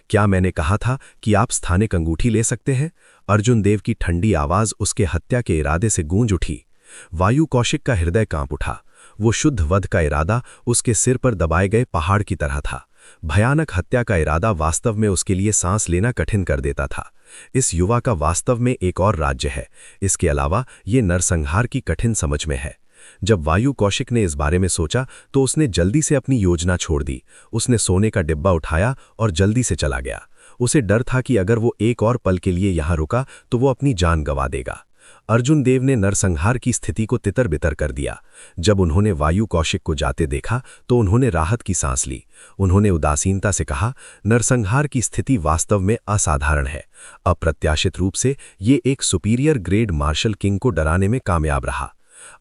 Speaker 4: क्या मैंने कहा था कि आप स्थानिक अंगूठी ले सकते हैं? अर्जुन देव की ठंडी आवाज उसके हत्या के इरादे से गूंज उठी। वायु कौशिक का हृदय कांप उठा। वो शुद्ध वध का इरादा उसके सिर पर दबाए गए पहाड़ की तरह था। भयानक हत्या का इरादा वास्तव में उसके लिए सांस लेना कठिन कर देता था। इस युवा का वास्तव में एक और राज्य है। इसके अलावा ये नरसंहार की कठिन समझ में है। जब वायु कौशिक ने इस बारे में सोचा तो उसने जल्दी से अपनी योजना छोड़ दी। उसने सोने का डिब्बा उठाया और जल्दी से चला गया। उसे डर था कि अगर वो एक और पल के लिए यहां रुका तो वो अपनी जान गंवा देगा। अर्जुन देव ने नरसंहार की स्थिति को तितर-बितर कर दिया। जब उन्होंने वायु कौशिक को जाते देखा तो उन्होंने राहत की सांस ली। उन्होंने उदासीनता से कहा, नरसंहार की स्थिति वास्तव में असाधारण है। अप्रत्याशित रूप से ये एक सुपीरियर ग्रेड मार्शल किंग को डराने में कामयाब रहा।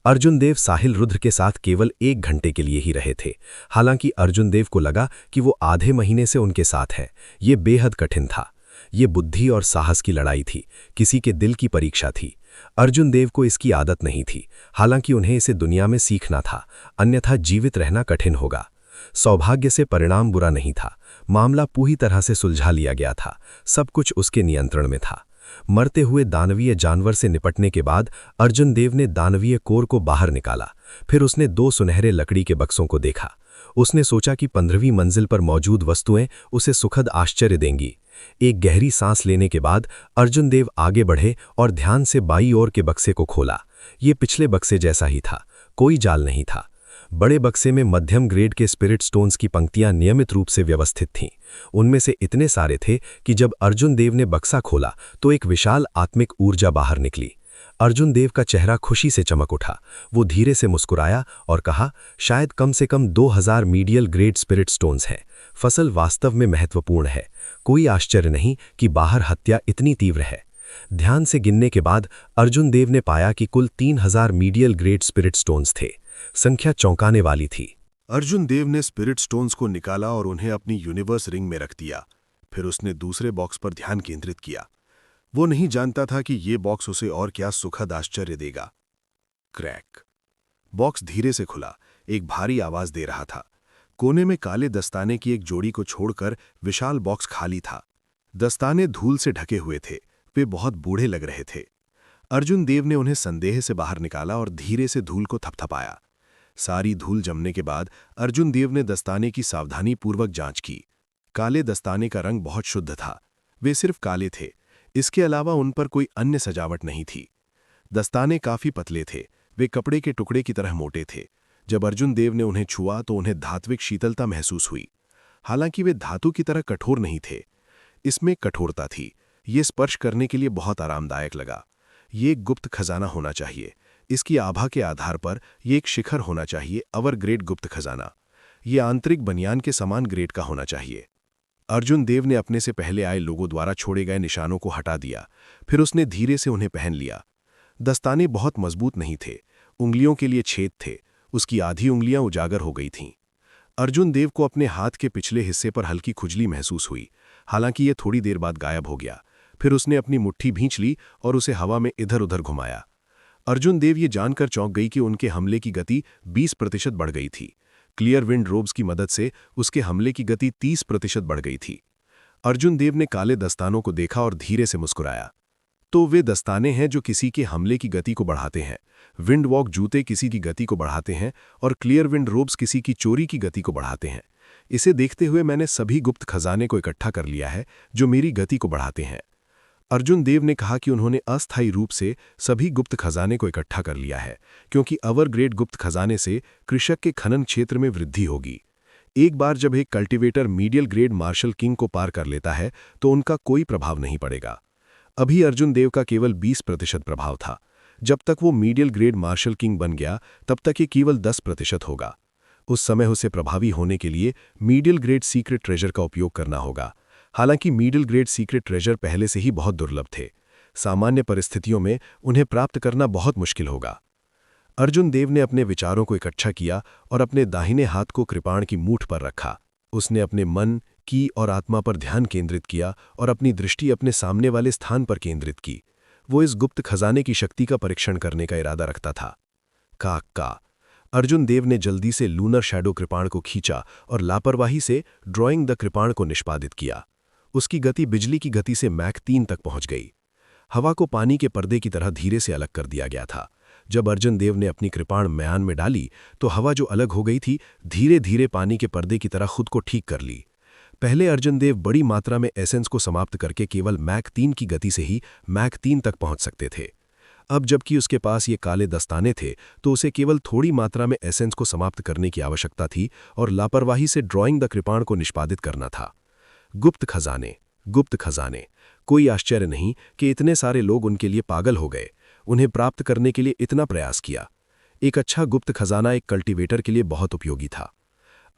Speaker 4: अर्जुन देव साहिल रुद्र के साथ केवल 1 घंटे के लिए ही रहे थे। हालांकि अर्जुन देव को लगा कि वो आधे महीने से उनके साथ हैं। ये बेहद कठिन था। ये बुद्धि और साहस की लड़ाई थी, किसी के दिल की परीक्षा थी। अर्जुन देव को इसकी आदत नहीं थी। हालांकि उन्हें इसे दुनिया में सीखना था, अन्यथा जीवित रहना कठिन होगा। सौभाग्य से परिणाम बुरा नहीं था। मामला पूरी तरह से सुलझा लिया गया था। सब कुछ उसके नियंत्रण में था। मरते हुए दानवीय जानवर से निपटने के बाद अर्जुन देव ने दानवीय कोर को बाहर निकाला। फिर उसने 2 सुनहरे लकड़ी के बक्सों को देखा। उसने सोचा कि 15वीं मंजिल पर मौजूद वस्तुएं उसे सुखद आश्चर्य देंगी। एक गहरी सांस लेने के बाद अर्जुन देव आगे बढ़े और ध्यान से बाईं ओर के बक्से को खोला। ये पिछले बक्से जैसा ही था, कोई जाल नहीं था। बड़े बक्से में मध्यम ग्रेड के स्पिरिट स्टोन्स की पंक्तियां नियमित रूप से व्यवस्थित थीं। उनमें से इतने सारे थे कि जब अर्जुन देव ने बक्सा खोला तो एक विशाल आत्मिक ऊर्जा बाहर निकली। अर्जुन देव का चेहरा खुशी से चमक उठा। वो धीरे से मुस्कुराया और कहा, शायद कम से कम 2000 मीडियल ग्रेड स्पिरिट स्टोन्स हैं। फसल वास्तव में महत्वपूर्ण है। कोई आश्चर्य नहीं कि बाहर हत्या इतनी तीव्र है। ध्यान से गिनने के बाद अर्जुन देव ने पाया कि कुल 3000 मीडियल ग्रेड स्पिरिट स्टोन्स थे। संख्या चौंकाने वाली थी।
Speaker 1: अर्जुन देव ने स्पिरिट स्टोन्स को निकाला और उन्हें अपनी यूनिवर्स रिंग में रख दिया। फिर उसने दूसरे बॉक्स पर ध्यान केंद्रित किया। वो नहीं जानता था कि ये बॉक्स उसे और क्या सुखद आश्चर्य देगा। क्रैक। बॉक्स धीरे से खुला। एक भारी आवाज दे रहा था। कोने में काले दस्ताने की एक जोड़ी को छोड़कर विशाल बॉक्स खाली था। दस्ताने धूल से ढके हुए थे। वे बहुत बूढ़े लग रहे थे। अर्जुन देव ने उन्हें संदेह से बाहर निकाला और धीरे से धूल को थपथपाया। सारी धूल जमने के बाद अर्जुन देव ने दस्ताने की सावधानीपूर्वक जांच की। काले दस्ताने का रंग बहुत शुद्ध था। वे सिर्फ काले थे। इसके अलावा उन पर कोई अन्य सजावट नहीं थी। दस्ताने काफी पतले थे। वे कपड़े के टुकड़े की तरह मोटे थे। जब अर्जुन देव ने उन्हें छुआ तो उन्हें धात्विक शीतलता महसूस हुई। हालांकि वे धातु की तरह कठोर नहीं थे। इसमें कठोरता थी। ये स्पर्श करने के लिए बहुत आरामदायक लगा। ये एक गुप्त खजाना होना चाहिए। इसकी आभा के आधार पर यह एक शिखर होना चाहिए, अवर ग्रेड गुप्त खजाना। ये आंतरिक बनियान के समान ग्रेड का होना चाहिए। अर्जुन देव ने अपने से पहले आए लोगों द्वारा छोड़े गए निशानों को हटा दिया। फिर उसने धीरे से उन्हें पहन लिया। दस्ताने बहुत मजबूत नहीं थे। उंगलियों के लिए छेद थे। उसकी आधी उंगलियां उजागर हो गई थीं। अर्जुन देव को अपने हाथ के पिछले हिस्से पर हल्की खुजली महसूस हुई। हालांकि यह थोड़ी देर बाद गायब हो गया। फिर उसने अपनी मुट्ठी भींच ली और उसे हवा में इधर उधर घुमाया। अर्जुन देव ये जानकर चौंक गई कि उनके हमले की गति 20% बढ़ गई थी। क्लियर विंड रोब्स की मदद से उसके हमले की गति 30% बढ़ गई थी। अर्जुन देव ने काले दस्तानों को देखा और धीरे से मुस्कुराया। तो वे दस्ताने हैं जो किसी के हमले की गति को बढ़ाते हैं। विंड वॉक जूते किसी की गति को बढ़ाते हैं और क्लियर विंड रोब्स किसी की चोरी की गति को बढ़ाते हैं। इसे देखते हुए मैंने सभी गुप्त खजाने को इकट्ठा कर लिया है जो मेरी गति को बढ़ाते हैं। अर्जुन देव ने कहा कि उन्होंने अस्थायी रूप से सभी गुप्त खजाने को इकट्ठा कर लिया है, क्योंकि अवर ग्रेड गुप्त खजाने से कृषक के खनन क्षेत्र में वृद्धि होगी। एक बार जब एक cultivator medial grade martial king को पार कर लेता है तो उनका कोई प्रभाव नहीं पड़ेगा। अभी अर्जुन देव का केवल 20% प्रभाव था। जब तक वो मीडियल ग्रेड मार्शल किंग बन गया तब तक ये केवल 10% होगा। उस समय उसे प्रभावी होने के लिए मीडियल ग्रेड सीक्रेट ट्रेजर का उपयोग करना होगा। हालांकि मीडियल ग्रेड सीक्रेट ट्रेजर पहले से ही बहुत दुर्लभ थे। सामान्य परिस्थितियों में उन्हें प्राप्त करना बहुत मुश्किल होगा। अर्जुन देव ने अपने विचारों को इकट्ठा किया और अपने दाहिने हाथ को कृपाण की मूठ पर रखा। उसने अपने मन की और आत्मा पर ध्यान केंद्रित किया और अपनी दृष्टि अपने सामने वाले स्थान पर केंद्रित की। वो इस गुप्त खजाने की शक्ति का परीक्षण करने का इरादा रखता था। का अर्जुन देव ने जल्दी से लूनर शैडो कृपाण को खींचा और लापरवाही से ड्राइंग द कृपाण को निष्पादित किया। उसकी गति बिजली की गति से मैक 3 तक पहुंच गई। हवा को पानी के पर्दे की तरह धीरे से अलग कर दिया गया था। जब अर्जुन देव ने अपनी कृपाण म्यान में डाली तो हवा जो अलग हो गई थी धीरे धीरे पानी के पर्दे की तरह खुद को ठीक कर ली। पहले अर्जुन देव बड़ी मात्रा में एसेंस को समाप्त करके केवल मैक 3 की गति से ही मैक 3 तक पहुंच सकते थे। अब जबकि उसके पास ये काले दस्ताने थे तो उसे केवल थोड़ी मात्रा में एसेंस को समाप्त करने की आवश्यकता थी और लापरवाही से ड्राइंग द कृपाण को निष्पादित करना था। गुप्त खजाने। कोई आश्चर्य नहीं कि इतने सारे लोग उनके लिए पागल हो गए। उन्हें प्राप्त करने के लिए इतना प्रयास किया। एक अच्छा गुप्त खजाना एक कल्टीवेटर के लिए बहुत उपयोगी था।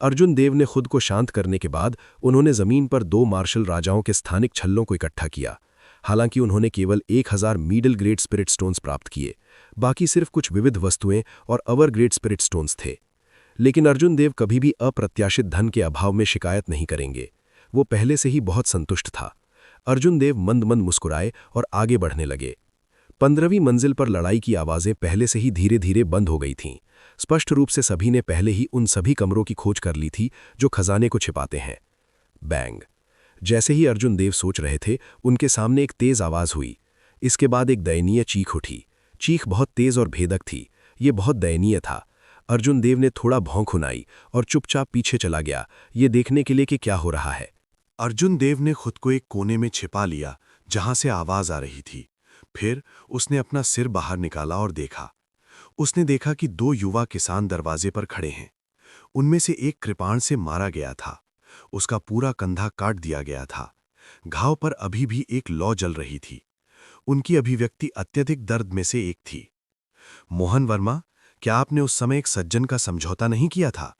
Speaker 1: अर्जुन देव ने खुद को शांत करने के बाद उन्होंने जमीन पर 2 मार्शल राजाओं के स्थानिक छल्लों को इकट्ठा किया। हालांकि उन्होंने केवल 1000 मिडिल ग्रेड स्पिरिट स्टोन्स प्राप्त किए, बाकी सिर्फ कुछ विविध वस्तुएं और अवर ग्रेड स्पिरिट स्टोन्स थे। लेकिन अर्जुन देव कभी भी अप्रत्याशित धन के अभाव में शिकायत नहीं करेंगे। वो पहले से ही बहुत संतुष्ट था। अर्जुन देव मंद मंद मुस्कुराए और आगे बढ़ने लगे। 15वीं मंजिल पर लड़ाई की आवाजें पहले से ही धीरे धीरे बंद हो गई थीं। स्पष्ट रूप से सभी ने पहले ही उन सभी कमरों की खोज कर ली थी जो खजाने को छिपाते हैं। बैंग। जैसे ही अर्जुन देव सोच रहे थे उनके सामने एक तेज आवाज हुई। इसके बाद एक दयनीय चीख उठी। चीख बहुत तेज और भेदक थी। ये बहुत दयनीय था। अर्जुन देव ने थोड़ा भौंक हुनाई और चुपचाप पीछे चला गया, ये देखने के लिए कि क्या हो रहा है।
Speaker 3: अर्जुन देव ने खुद को एक कोने में छिपा लिया जहां से आवाज आ रही थी। फिर उसने अपना सिर बाहर निकाला और देखा। उसने देखा कि 2 युवा किसान दरवाजे पर खड़े हैं। उनमें से एक कृपाण से मारा गया था। उसका पूरा कंधा काट दिया गया था। घाव पर अभी भी एक लौ जल रही थी। उनकी अभिव्यक्ति अत्यधिक दर्द में से एक थी। मोहन वर्मा, क्या आपने उस समय एक सज्जन का समझौता नहीं किया था?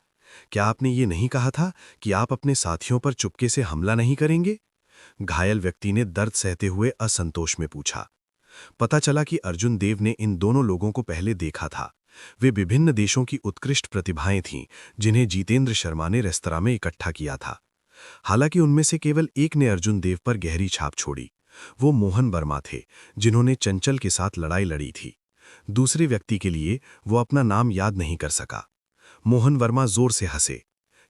Speaker 3: क्या आपने ये नहीं कहा था कि आप अपने साथियों पर चुपके से हमला नहीं करेंगे? घायल व्यक्ति ने दर्द सहते हुए असंतोष में पूछा। पता चला कि अर्जुन देव ने इन दोनों लोगों को पहले देखा था। वे विभिन्न देशों की उत्कृष्ट प्रतिभाएं थीं जिन्हें जितेंद्र शर्मा ने रेस्तरां में इकट्ठा किया था। हालांकि उनमें से केवल एक ने अर्जुन देव पर गहरी छाप छोड़ी। वो मोहन वर्मा थे जिन्होंने चंचल के साथ लड़ाई लड़ी थी। दूसरे व्यक्ति के लिए वो अपना नाम याद नहीं कर सका। मोहन वर्मा जोर से हंसे।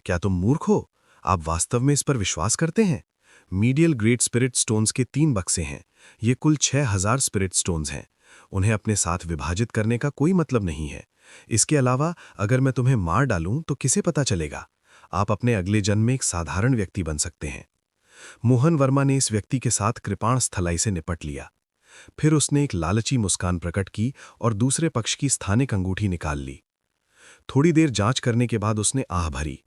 Speaker 3: क्या तुम मूर्ख हो? आप वास्तव में इस पर विश्वास करते हैं? मीडियल ग्रेड स्पिरिट स्टोन्स के 3 बक्से हैं। ये कुल 6000 स्पिरिट स्टोन्स हैं। उन्हें अपने साथ विभाजित करने का कोई मतलब नहीं है। इसके अलावा अगर मैं तुम्हें मार डालूं तो किसे पता चलेगा? आप अपने अगले जन्म में एक साधारण व्यक्ति बन सकते हैं। मोहन वर्मा ने इस व्यक्ति के साथ कृपाण स्थलाई से निपट लिया। फिर उसने एक लालची मुस्कान प्रकट की और दूसरे पक्ष की स्थानिक अंगूठी निकाल ली। थोड़ी देर जांच करने के बाद उसने आह भरी।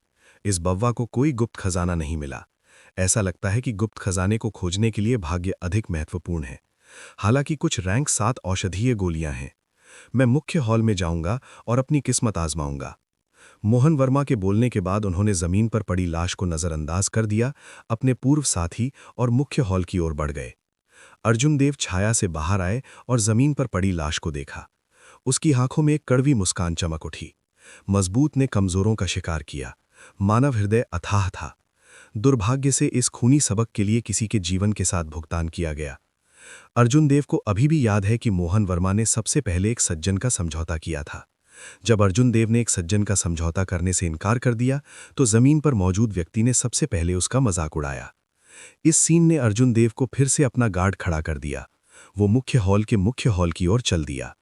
Speaker 3: इस बव्वा को कोई गुप्त खजाना नहीं मिला। ऐसा लगता है कि गुप्त खजाने को खोजने के लिए भाग्य अधिक महत्वपूर्ण है। हालांकि कुछ रैंक 7 औषधीय गोलियां हैं। मैं मुख्य हॉल में जाऊंगा और अपनी किस्मत आजमाऊंगा। मोहन वर्मा के बोलने के बाद उन्होंने जमीन पर पड़ी लाश को नजरअंदाज कर दिया, अपने पूर्व साथी और मुख्य हॉल की ओर बढ़ गए। अर्जुन देव छाया से बाहर आए और जमीन पर पड़ी लाश को देखा। उसकी आंखों में एक कड़वी मुस्कान चमक उठी। मजबूत ने कमजोरों का शिकार किया। मानव हृदय अथाह था। दुर्भाग्य से इस खूनी सबक के लिए किसी के जीवन के साथ भुगतान किया गया। अर्जुन देव को अभी भी याद है कि मोहन वर्मा ने सबसे पहले एक सज्जन का समझौता किया था। जब अर्जुन देव ने एक सज्जन का समझौता करने से इनकार कर दिया तो जमीन पर मौजूद व्यक्ति ने सबसे पहले उसका मजाक उड़ाया। इस सीन ने अर्जुन देव को फिर से अपना गार्ड खड़ा कर दिया।
Speaker 2: वो मुख्य हॉल की ओर चल दिया।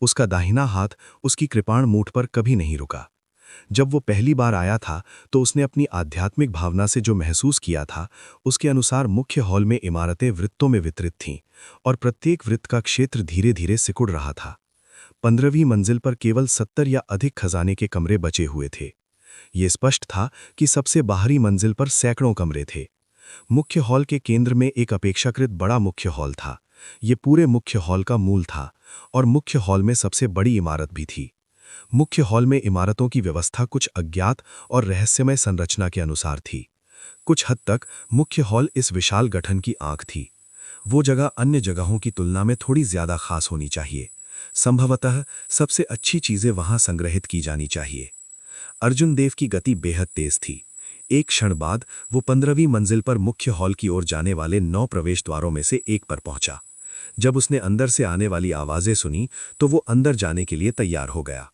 Speaker 2: उसका दाहिना हाथ उसकी कृपाण मूठ पर कभी नहीं रुका। जब वो पहली बार आया था तो उसने अपनी आध्यात्मिक भावना से जो महसूस किया था, उसके अनुसार मुख्य हॉल में इमारतें वृत्तों में वितरित थीं और प्रत्येक वृत्त का क्षेत्र धीरे धीरे सिकुड़ रहा था। 15वीं मंजिल पर केवल 70 या अधिक खजाने के कमरे बचे हुए थे। ये स्पष्ट था कि सबसे बाहरी मंजिल पर सैकड़ों कमरे थे। मुख्य हॉल के केंद्र में एक अपेक्षाकृत बड़ा मुख्य हॉल था। ये पूरे मुख्य हॉल का मूल था और मुख्य हॉल में सबसे बड़ी इमारत भी थी। मुख्य हॉल में इमारतों की व्यवस्था कुछ अज्ञात और रहस्यमय संरचना के अनुसार थी। कुछ हद तक मुख्य हॉल इस विशाल गठन की आंख थी। वो जगह अन्य जगहों की तुलना में थोड़ी ज्यादा खास होनी चाहिए। संभवतः सबसे अच्छी चीजें वहां संग्रहित की जानी चाहिए। अर्जुन देव की गति बेहद तेज थी। एक क्षण बाद वो 15वीं मंजिल पर मुख्य हॉल की ओर जाने वाले 9 प्रवेश द्वारों में से एक पर पहुंचा। जब उसने अंदर से आने वाली आवाजें सुनी तो वो अंदर जाने के लिए तैयार हो गया।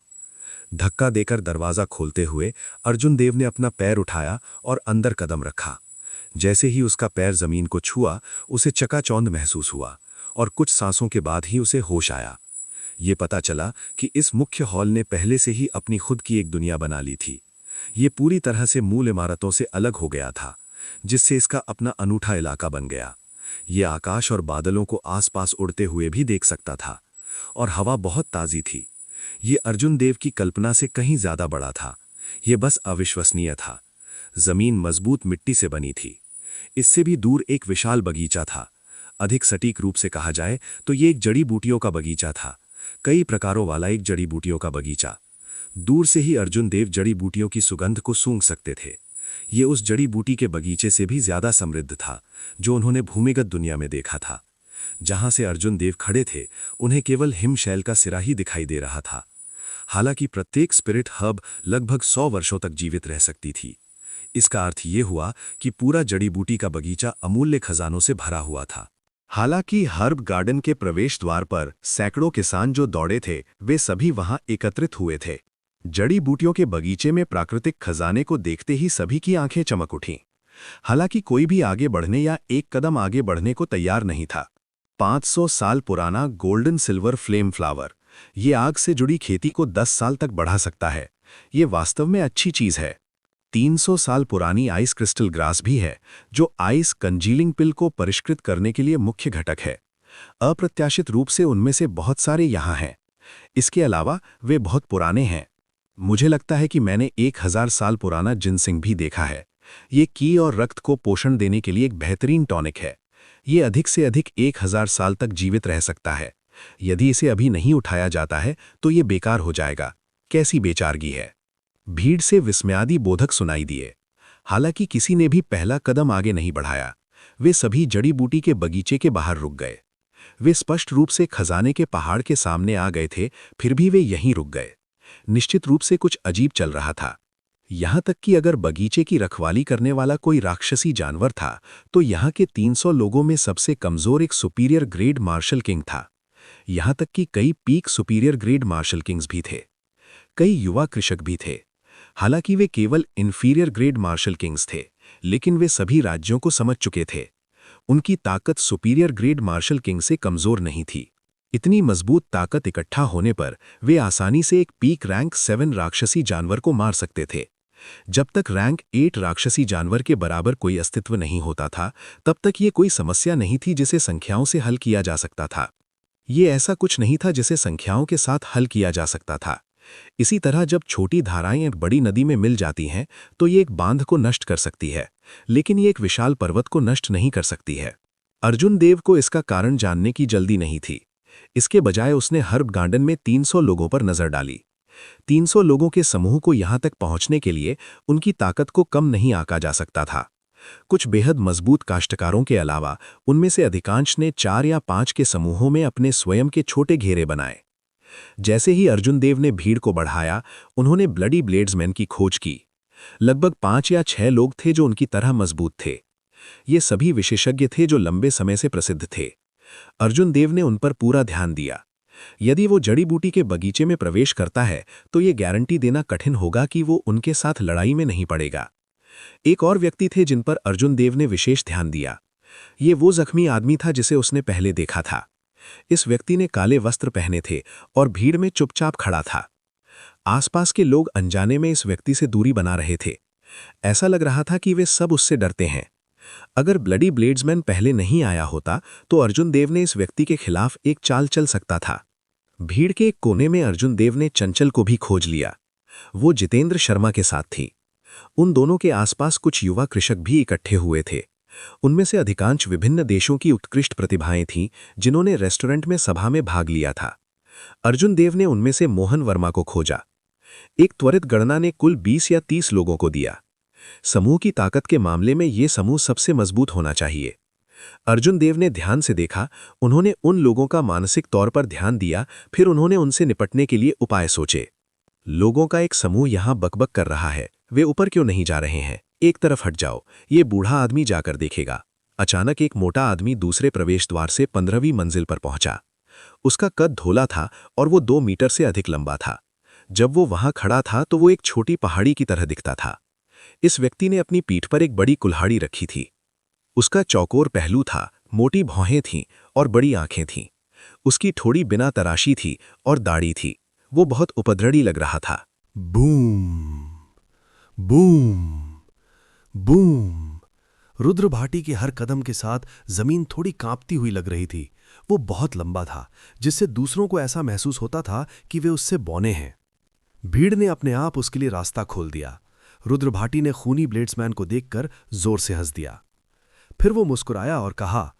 Speaker 2: धक्का देकर दरवाजा खोलते हुए अर्जुन देव ने अपना पैर उठाया और अंदर कदम रखा। जैसे ही उसका पैर जमीन को छुआ, उसे चकाचौंध महसूस हुआ और कुछ सांसों के बाद ही उसे होश आया। ये पता चला कि इस मुख्य हॉल ने पहले से ही अपनी खुद की एक दुनिया बना ली थी। ये पूरी तरह से मूल इमारतों से अलग हो गया था, जिससे इसका अपना अनूठा इलाका बन गया। ये आकाश और बादलों को आसपास उड़ते हुए भी देख सकता था और हवा बहुत ताज़ी थी। ये अर्जुन देव की कल्पना से कहीं ज्यादा बड़ा था। ये बस अविश्वसनीय था। जमीन मजबूत मिट्टी से बनी थी। इससे भी दूर एक विशाल बगीचा था। अधिक सटीक रूप से कहा जाए तो ये एक जड़ी बूटियों का बगीचा था। कई प्रकारों वाला एक जड़ी बूटियों का बगीचा। दूर से ही अर्जुन देव जड़ी बूटियों की सुगंध को सूंघ सकते थे। ये उस जड़ी बूटी के बगीचे से भी ज्यादा समृद्ध था जो उन्होंने भूमिगत दुनिया में देखा था। जहां से अर्जुन देव खड़े थे, उन्हें केवल हिमशैल का सिरा ही दिखाई दे रहा था। हालांकि प्रत्येक स्पिरिट हब लगभग 100 वर्षों तक जीवित रह सकती थी। इसका अर्थ ये हुआ कि पूरा जड़ी बूटी का बगीचा अमूल्य खजानों से भरा हुआ था।
Speaker 3: हालांकि हर्ब गार्डन के प्रवेश द्वार पर सैकड़ों किसान जो दौड़े थे, वे सभी वहां एकत्रित हुए थे। जड़ी बूटियों के बगीचे में प्राकृतिक खजाने को देखते ही सभी की आंखें चमक उठीं। हालांकि कोई भी आगे बढ़ने या एक कदम आगे बढ़ने को तैयार नहीं था। 500 साल पुराना गोल्डन सिल्वर फ्लेम फ्लावर, ये आग से जुड़ी खेती को 10 साल तक बढ़ा सकता है। ये वास्तव में अच्छी चीज है। 300 साल पुरानी आइस क्रिस्टल ग्रास भी है, जो आइस कंजीलिंग पिल को परिष्कृत करने के लिए मुख्य घटक है। अप्रत्याशित रूप से उनमें से बहुत सारे यहाँ हैं। इसके अलावा वे बहुत पुराने हैं। मुझे लगता है कि मैंने 1000 साल पुराना जिनसिंग भी देखा है। ये की और रक्त को पोषण देने के लिए एक बेहतरीन टॉनिक है। ये अधिक से अधिक 1000 साल तक जीवित रह सकता है। यदि इसे अभी नहीं उठाया जाता है तो ये बेकार हो जाएगा। कैसी बेचारगी है। भीड़ से विस्मयादि बोधक सुनाई दिए। हालांकि किसी ने भी पहला कदम आगे नहीं बढ़ाया। वे सभी जड़ी बूटी के बगीचे के बाहर रुक गए। वे स्पष्ट रूप से खजाने के पहाड़ के सामने आ गए थे, फिर भी वे यहीं रुक गए। निश्चित रूप से कुछ अजीब चल रहा था। यहां तक कि अगर बगीचे की रखवाली करने वाला कोई राक्षसी जानवर था, तो यहाँ के 300 लोगों में सबसे कमजोर एक सुपीरियर ग्रेड मार्शल किंग था। यहां तक कि कई peak superior grade martial kings भी थे। कई युवा कृषक भी थे। हालांकि वे केवल इंफीरियर ग्रेड मार्शल किंग्स थे, लेकिन वे सभी राज्यों को समझ चुके थे। उनकी ताकत सुपीरियर ग्रेड मार्शल किंग से कमजोर नहीं थी। इतनी मजबूत ताकत इकट्ठा होने पर वे आसानी से एक पीक रैंक 7 राक्षसी जानवर को मार सकते थे। जब तक रैंक 8 राक्षसी जानवर के बराबर कोई अस्तित्व नहीं होता था, तब तक ये कोई समस्या नहीं थी जिसे संख्याओं से हल किया जा सकता था। ये ऐसा कुछ नहीं था जिसे संख्याओं के साथ हल किया जा सकता था। इसी तरह जब छोटी धाराएं एक बड़ी नदी में मिल जाती हैं, तो ये एक बांध को नष्ट कर सकती है, लेकिन ये एक विशाल पर्वत को नष्ट नहीं कर सकती है। अर्जुन देव को इसका कारण जानने की जल्दी नहीं थी। इसके बजाय उसने हर्ब गार्डन में 300 लोगों पर नजर डाली। 300 लोगों के समूह को यहां तक पहुंचने के लिए उनकी ताकत को कम नहीं आंका जा सकता था। कुछ बेहद मजबूत काश्तकारों के अलावा उनमें से अधिकांश ने 4 या 5 के समूहों में अपने स्वयं के छोटे घेरे बनाए। जैसे ही अर्जुन देव ने भीड़ को बढ़ाया, उन्होंने ब्लडी ब्लेड्समैन की खोज की। लगभग 5 या 6 लोग थे जो उनकी तरह मजबूत थे। ये सभी विशेषज्ञ थे जो लंबे समय से प्रसिद्ध थे। अर्जुन देव ने उन पर पूरा ध्यान दिया। यदि वो जड़ी बूटी के बगीचे में प्रवेश करता है, तो ये गारंटी देना कठिन होगा कि वो उनके साथ लड़ाई में नहीं पड़ेगा। एक और व्यक्ति थे जिन पर अर्जुन देव ने विशेष ध्यान दिया। ये वो जख्मी आदमी था जिसे उसने पहले देखा था।
Speaker 2: इस व्यक्ति ने काले वस्त्र पहने थे और भीड़ में चुपचाप खड़ा था। आसपास के लोग अनजाने में इस व्यक्ति से दूरी बना रहे थे। ऐसा लग रहा था कि वे सब उससे डरते हैं। अगर ब्लडी ब्लेड्समैन पहले नहीं आया होता तो अर्जुन देव ने इस व्यक्ति के खिलाफ एक चाल चल सकता था। भीड़ के एक कोने में अर्जुन देव ने चंचल को भी खोज लिया। वो जितेंद्र शर्मा के साथ थी। उन दोनों के आसपास कुछ युवा कृषक भी इकट्ठे हुए थे। उनमें से अधिकांश विभिन्न देशों की उत्कृष्ट प्रतिभाएं थीं जिन्होंने रेस्टोरेंट में सभा में भाग लिया था। अर्जुन देव ने उनमें से मोहन वर्मा को खोजा। एक त्वरित गणना ने कुल 20 या 30 लोगों को दिया। समूह की ताकत के मामले में ये समूह सबसे मजबूत होना चाहिए। अर्जुन देव ने ध्यान से देखा। उन्होंने उन लोगों का मानसिक तौर पर ध्यान दिया, फिर उन्होंने उनसे निपटने के लिए उपाय सोचे। लोगों का एक समूह यहां बकबक कर रहा है, वे ऊपर क्यों नहीं जा रहे हैं? एक तरफ हट जाओ, ये बूढ़ा आदमी जाकर देखेगा। अचानक एक मोटा आदमी दूसरे प्रवेश द्वार से 15वीं मंजिल पर पहुंचा। उसका कद धोला था और वो 2 मीटर से अधिक लंबा था। जब वो वहां खड़ा था तो वो एक छोटी पहाड़ी की तरह दिखता था। इस व्यक्ति ने अपनी पीठ पर एक बड़ी कुल्हाड़ी रखी थी। उसका चौकोर पहलू था, मोटी भौहें थीं और बड़ी आंखें थीं। उसकी ठोड़ी बिना तराशी थी और दाढ़ी थी। वो बहुत उपद्रवी लग रहा था।
Speaker 1: Boom boom boom. Rudra Bhati के हर कदम के साथ जमीन थोड़ी कांपती हुई लग रही थी। वो बहुत लंबा था, जिससे दूसरों को ऐसा महसूस होता था कि वे उससे बौने हैं। भीड़ ने अपने आप उसके लिए रास्ता खोल दिया। रुद्र भाटी ने खूनी ब्लेड्समैन को देखकर जोर से हंस दिया। फिर वो मुस्कुराया और कहा,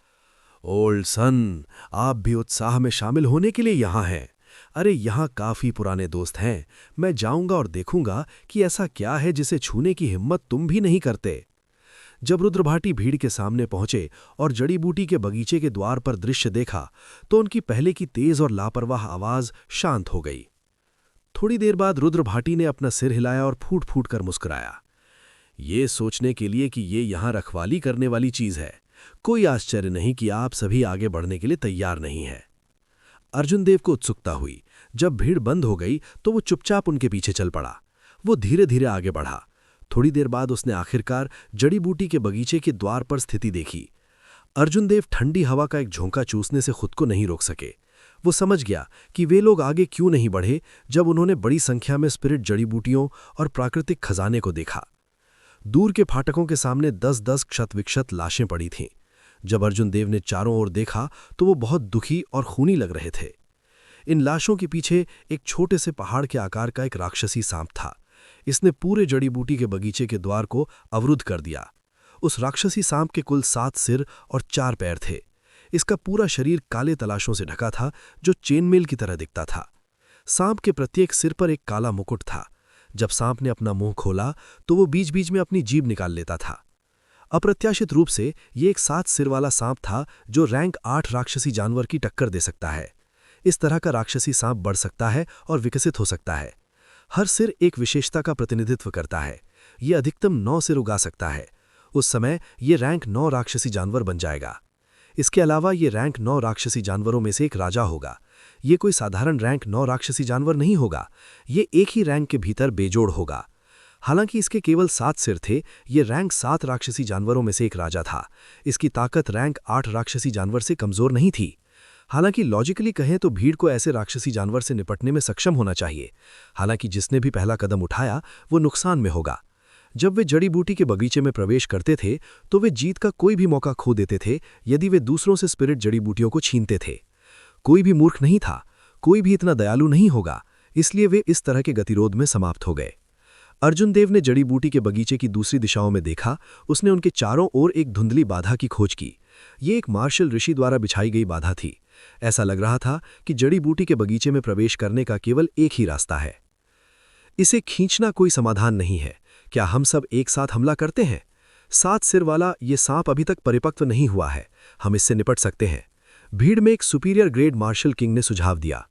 Speaker 1: ओल्ड सन, आप भी उत्साह में शामिल होने के लिए यहां हैं। अरे यहां काफी पुराने दोस्त हैं। मैं जाऊंगा और देखूंगा कि ऐसा क्या है जिसे छूने की हिम्मत तुम भी नहीं करते। जब रुद्र भाटी भीड़ के सामने पहुंचे और जड़ी बूटी के बगीचे के द्वार पर दृश्य देखा तो उनकी पहले की तेज और लापरवाह आवाज शांत हो गई। थोड़ी देर बाद रुद्र भाटी ने अपना सिर हिलाया और फूट फूट कर मुस्कुराया। ये सोचने के लिए कि ये यहां रखवाली करने वाली चीज है, कोई आश्चर्य नहीं कि आप सभी आगे बढ़ने के लिए तैयार नहीं है। अर्जुन देव को उत्सुकता हुई। जब भीड़ बंद हो गई तो वो चुपचाप उनके पीछे चल पड़ा। वो धीरे धीरे आगे बढ़ा। थोड़ी देर बाद उसने आखिरकार जड़ी बूटी के बगीचे के द्वार पर स्थिति देखी। अर्जुन देव ठंडी हवा का एक झोंका चूसने से खुद को नहीं रोक सके। वो समझ गया कि वे लोग आगे क्यों नहीं बढ़े जब उन्होंने बड़ी संख्या में स्पिरिट जड़ी बूटियों और प्राकृतिक खजाने को देखा। दूर के फाटकों के सामने 10-10 क्षत-विक्षत लाशें पड़ी थीं। जब अर्जुन देव ने चारों ओर देखा तो वो बहुत दुखी और खूनी लग रहे थे। इन लाशों के पीछे एक छोटे से पहाड़ के आकार का एक राक्षसी सांप था। इसने पूरे जड़ी बूटी के बगीचे के द्वार को अवरुद्ध कर दिया। उस राक्षसी सांप के कुल 7 सिर और 4 पैर थे। इसका पूरा शरीर काले तलाशों से ढका था जो चेनमेल की तरह दिखता था। सांप के प्रत्येक सिर पर एक काला मुकुट था। जब सांप ने अपना मुंह खोला तो वो बीच बीच में अपनी जीभ निकाल लेता था। अप्रत्याशित रूप से ये एक 7 सिर वाला सांप था जो रैंक 8 राक्षसी जानवर की टक्कर दे सकता है। इस तरह का राक्षसी सांप बढ़ सकता है और विकसित हो सकता है। हर सिर एक विशेषता का प्रतिनिधित्व करता है। ये अधिकतम 9 सिर उगा सकता है। उस समय ये रैंक 9 राक्षसी जानवर बन जाएगा। इसके अलावा ये रैंक 9 राक्षसी जानवरों में से एक राजा होगा। ये कोई साधारण रैंक 9 राक्षसी जानवर नहीं होगा। ये एक ही रैंक के भीतर बेजोड़ होगा। हालांकि इसके केवल 7 सिर थे, ये रैंक 7 राक्षसी जानवरों में से एक राजा था। इसकी ताकत रैंक 8 राक्षसी जानवर से कमजोर नहीं थी। हालांकि लॉजिकली कहें तो भीड़ को ऐसे राक्षसी जानवर से निपटने में सक्षम होना चाहिए। हालांकि जिसने भी पहला कदम उठाया वो नुकसान में होगा। जब वे जड़ी बूटी के बगीचे में प्रवेश करते थे तो वे जीत का कोई भी मौका खो देते थे यदि वे दूसरों से स्पिरिट जड़ी बूटियों को छीनते थे। कोई भी मूर्ख नहीं था, कोई भी इतना दयालु नहीं होगा, इसलिए वे इस तरह के गतिरोध में समाप्त हो गए। अर्जुन देव ने जड़ी बूटी के बगीचे की दूसरी दिशाओं में देखा। उसने उनके चारों ओर एक धुंधली बाधा की खोज की। ये एक मार्शल ऋषि द्वारा बिछाई गई बाधा थी। ऐसा लग रहा था कि जड़ी बूटी के बगीचे में प्रवेश करने का केवल एक ही रास्ता है। इसे खींचना कोई समाधान नहीं है। क्या हम सब एक साथ हमला करते हैं? 7 सिर वाला ये सांप अभी तक परिपक्व नहीं हुआ है। हम इससे निपट सकते हैं। भीड़ में एक सुपीरियर ग्रेड मार्शल किंग ने सुझाव दिया।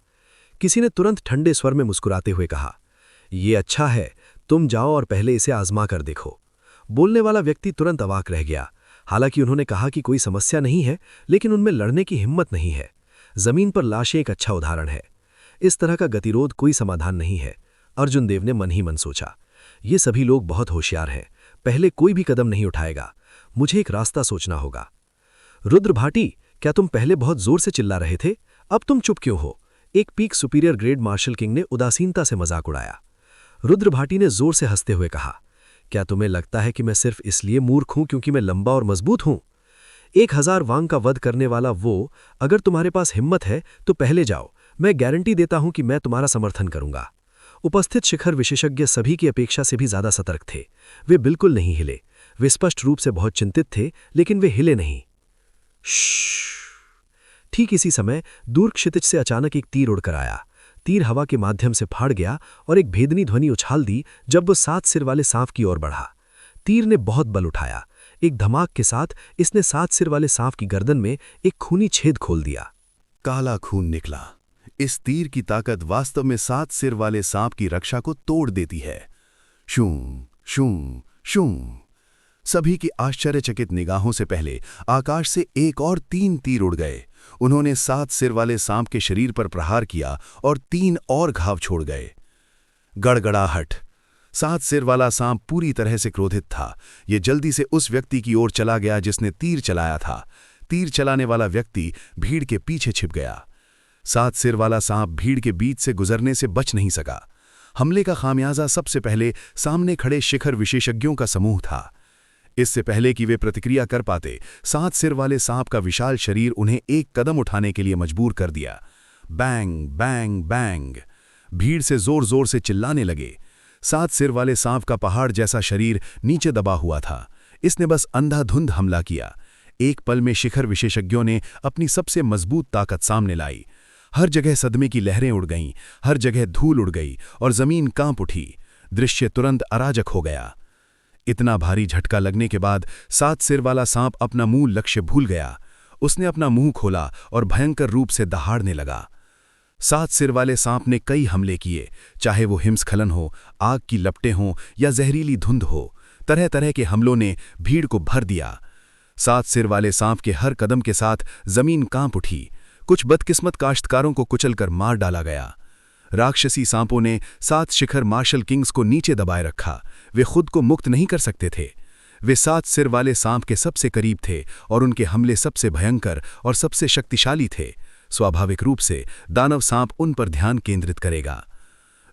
Speaker 1: किसी ने तुरंत ठंडे स्वर में मुस्कुराते हुए कहा, ये अच्छा है, तुम जाओ और पहले इसे आजमा कर देखो। बोलने वाला व्यक्ति तुरंत अवाक रह गया। हालांकि उन्होंने कहा कि कोई समस्या नहीं है, लेकिन उनमें लड़ने की हिम्मत नहीं है। जमीन पर लाशें एक अच्छा उदाहरण है। इस तरह का गतिरोध कोई समाधान नहीं है। अर्जुन देव ने मन ही मन सोचा, ये सभी लोग बहुत होशियार हैं। पहले कोई भी कदम नहीं उठाएगा। मुझे एक रास्ता सोचना होगा। रुद्र भाटी, क्या तुम पहले बहुत जोर से चिल्ला रहे थे?
Speaker 5: अब तुम चुप क्यों हो? एक peak superior grade martial king ने उदासीनता से मजाक उड़ाया। रुद्र भाटी ने जोर से हंसते हुए कहा, क्या तुम्हें लगता है कि मैं सिर्फ इसलिए मूर्ख हूं क्योंकि मैं लंबा और मजबूत हूं? 1000 वांग का वध करने वाला वो, अगर तुम्हारे पास हिम्मत है तो पहले जाओ, मैं गारंटी देता हूं कि मैं तुम्हारा समर्थन करूंगा। उपस्थित शिखर विशेषज्ञ सभी की अपेक्षा से भी ज्यादा सतर्क थे। वे बिल्कुल नहीं हिले। वे स्पष्ट रूप से बहुत चिंतित थे, लेकिन वे हिले नहीं। ठीक इसी समय दूर क्षितिज से अचानक एक तीर उड़कर आया। तीर हवा के माध्यम से फाड़ गया और एक भेदनी ध्वनि उछाल दी जब वो 7 सिर वाले सांप की ओर बढ़ा। तीर ने बहुत बल उठाया। एक धमाक के साथ इसने 7 सिर वाले सांप की गर्दन में एक खूनी छेद खोल दिया।
Speaker 3: काला खून निकला। इस तीर की ताकत वास्तव में 7 सिर वाले सांप की रक्षा को तोड़ देती है। शूं, शूं, शूं। सभी की आश्चर्यचकित निगाहों से पहले आकाश से एक और 3 तीर उड़ गए। उन्होंने 7 सिर वाले सांप के शरीर पर प्रहार किया और 3 और घाव छोड़ गए। गड़गड़ाहट। 7 सिर वाला सांप पूरी तरह से क्रोधित था। ये जल्दी से उस व्यक्ति की ओर चला गया जिसने तीर चलाया था। तीर चलाने वाला व्यक्ति भीड़ के पीछे छिप गया। 7 सिर वाला सांप भीड़ के बीच से गुजरने से बच नहीं सका। हमले का खामियाजा सबसे पहले सामने खड़े शिखर विशेषज्ञों का समूह था। इससे पहले कि वे प्रतिक्रिया कर पाते, 7 सिर वाले सांप का विशाल शरीर उन्हें एक कदम उठाने के लिए मजबूर कर दिया। Bang, bang, bang. भीड़ से जोर जोर से चिल्लाने लगे। 7 सिर वाले सांप का पहाड़ जैसा शरीर नीचे दबा हुआ था। इसने बस अंधाधुंध हमला किया। एक पल में शिखर विशेषज्ञों ने अपनी सबसे मजबूत ताकत सामने लाई। हर जगह सदमे की लहरें उड़ गईं, हर जगह धूल उड़ गई और जमीन कांप उठी। दृश्य तुरंत अराजक हो गया। इतना भारी झटका लगने के बाद 7 सिर वाला सांप अपना मूल लक्ष्य भूल गया। उसने अपना मुंह खोला और भयंकर रूप से दहाड़ने लगा। 7 सिर वाले सांप ने कई हमले किए, चाहे वो हिमस्खलन हो, आग की लपटें हों या जहरीली धुंध हो। तरह तरह के हमलों ने भीड़ को भर दिया। 7 सिर वाले सांप के हर कदम के साथ जमीन कांप उठी। कुछ बदकिस्मत काश्तकारों को कुचलकर मार डाला गया। राक्षसी सांपों ने 7 शिखर मार्शल किंग्स को नीचे दबाए रखा। वे खुद को मुक्त नहीं कर सकते थे। वे 7 सिर वाले सांप के सबसे करीब थे और उनके हमले सबसे भयंकर और सबसे शक्तिशाली थे। स्वाभाविक रूप से दानव सांप उन पर ध्यान केंद्रित करेगा।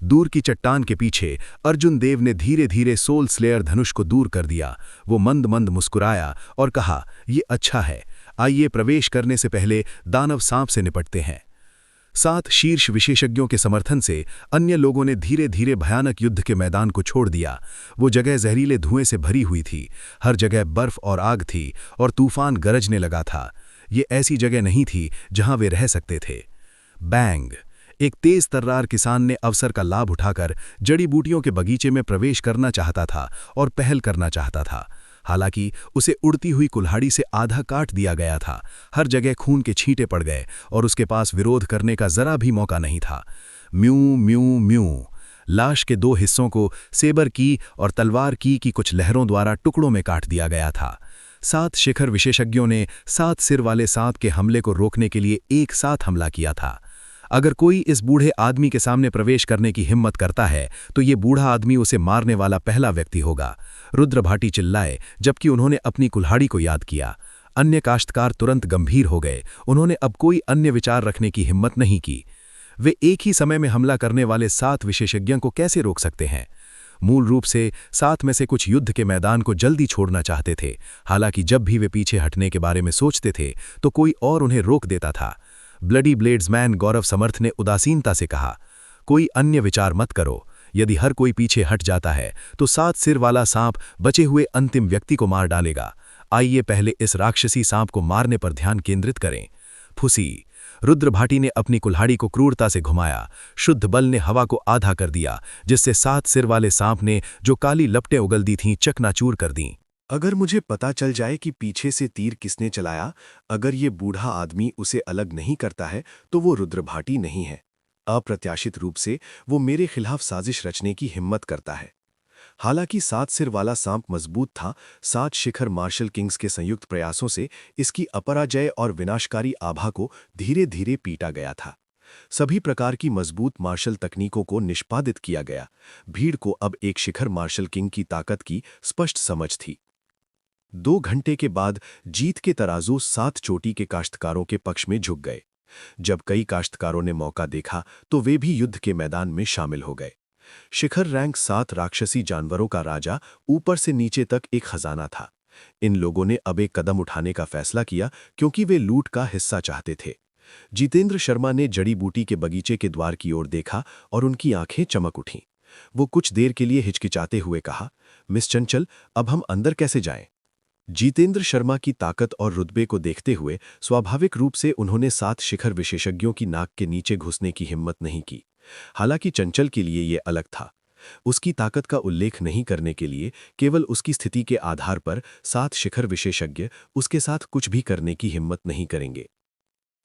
Speaker 3: दूर की चट्टान के पीछे अर्जुन देव ने धीरे धीरे सोल स्लेयर धनुष को दूर कर दिया। वो मंद मंद मुस्कुराया और कहा, ये अच्छा है, आइए प्रवेश करने से पहले दानव सांप से निपटते हैं। 7 शीर्ष विशेषज्ञों के समर्थन से अन्य लोगों ने धीरे धीरे भयानक युद्ध के मैदान को छोड़ दिया। वो जगह जहरीले धुएं से भरी हुई थी। हर जगह बर्फ और आग थी और तूफान गरजने लगा था। ये ऐसी जगह नहीं थी जहां वे रह सकते थे। बैंग। एक तेज तर्रार किसान ने अवसर का लाभ उठाकर जड़ी बूटियों के बगीचे में प्रवेश करना चाहता था और पहल करना चाहता था। हालांकि उसे उड़ती हुई कुल्हाड़ी से आधा काट दिया गया था। हर जगह खून के छींटे पड़ गए और उसके पास विरोध करने का जरा भी मौका नहीं था। Mu mu mu. लाश के 2 हिस्सों को सेबर की और तलवार की कुछ लहरों द्वारा टुकड़ों में काट दिया गया था। 7 शिखर विशेषज्ञों ने 7 सिर वाले सांप के हमले को रोकने के लिए एक साथ हमला किया था। अगर कोई इस बूढ़े आदमी के सामने प्रवेश करने की हिम्मत करता है तो ये बूढ़ा आदमी उसे मारने वाला पहला व्यक्ति होगा। रुद्र भाटी चिल्लाए जबकि उन्होंने अपनी कुल्हाड़ी को याद किया। अन्य काश्तकार तुरंत गंभीर हो गए। उन्होंने अब कोई अन्य विचार रखने की हिम्मत नहीं की। वे एक ही समय में हमला करने वाले 7 विशेषज्ञों को कैसे रोक सकते हैं? मूल रूप से 7 में से कुछ युद्ध के मैदान को जल्दी छोड़ना चाहते थे। हालांकि जब भी वे पीछे हटने के बारे में सोचते थे तो कोई और उन्हें रोक देता था। ब्लडी ब्लेड्समैन गौरव समर्थ ने उदासीनता से कहा, कोई अन्य विचार मत करो। यदि हर कोई पीछे हट जाता है तो 7 सिर वाला सांप बचे हुए अंतिम व्यक्ति को मार डालेगा। आइए पहले इस राक्षसी सांप को मारने पर ध्यान केंद्रित करें। फुसी। रुद्र भाटी ने अपनी कुल्हाड़ी को क्रूरता से घुमाया। शुद्ध बल ने हवा को आधा कर दिया, जिससे 7 सिर वाले सांप ने जो काली लपटें उगल दी थीं चकनाचूर कर दीं। अगर मुझे पता चल जाए कि पीछे से तीर किसने चलाया, अगर ये बूढ़ा आदमी उसे अलग नहीं करता है तो वो रुद्र भाटी नहीं है। अप्रत्याशित रूप से वो मेरे खिलाफ साजिश रचने की हिम्मत करता है। हालांकि 7 सिर वाला सांप मजबूत था, 7 शिखर मार्शल किंग्स के संयुक्त प्रयासों से इसकी अपराजय और विनाशकारी आभा को धीरे धीरे पीटा गया था। सभी प्रकार की मजबूत मार्शल तकनीकों को निष्पादित किया गया। भीड़ को अब एक शिखर मार्शल किंग की ताकत की स्पष्ट समझ थी। 2 घंटे के बाद जीत के तराजू 7 चोटी के काश्तकारों के पक्ष में झुक गए। जब कई काश्तकारों ने मौका देखा तो वे भी युद्ध के मैदान में शामिल हो गए। शिखर रैंक 7 राक्षसी जानवरों का राजा ऊपर से नीचे तक एक खजाना था। इन लोगों ने अब एक कदम उठाने का फैसला किया क्योंकि वे लूट का हिस्सा चाहते थे। जितेंद्र शर्मा ने जड़ी बूटी के बगीचे के द्वार की ओर देखा और उनकी आंखें चमक उठीं। वो कुछ देर के लिए हिचकिचाते हुए कहा, मिस चंचल, अब हम अंदर कैसे जाएं? जितेंद्र शर्मा की ताकत और रुतबे को देखते हुए स्वाभाविक रूप से उन्होंने 7 शिखर विशेषज्ञों की नाक के नीचे घुसने की हिम्मत नहीं की। हालांकि चंचल के लिए ये अलग था। उसकी ताकत का उल्लेख नहीं करने के लिए केवल उसकी स्थिति के आधार पर 7 शिखर विशेषज्ञ उसके साथ कुछ भी करने की हिम्मत नहीं करेंगे।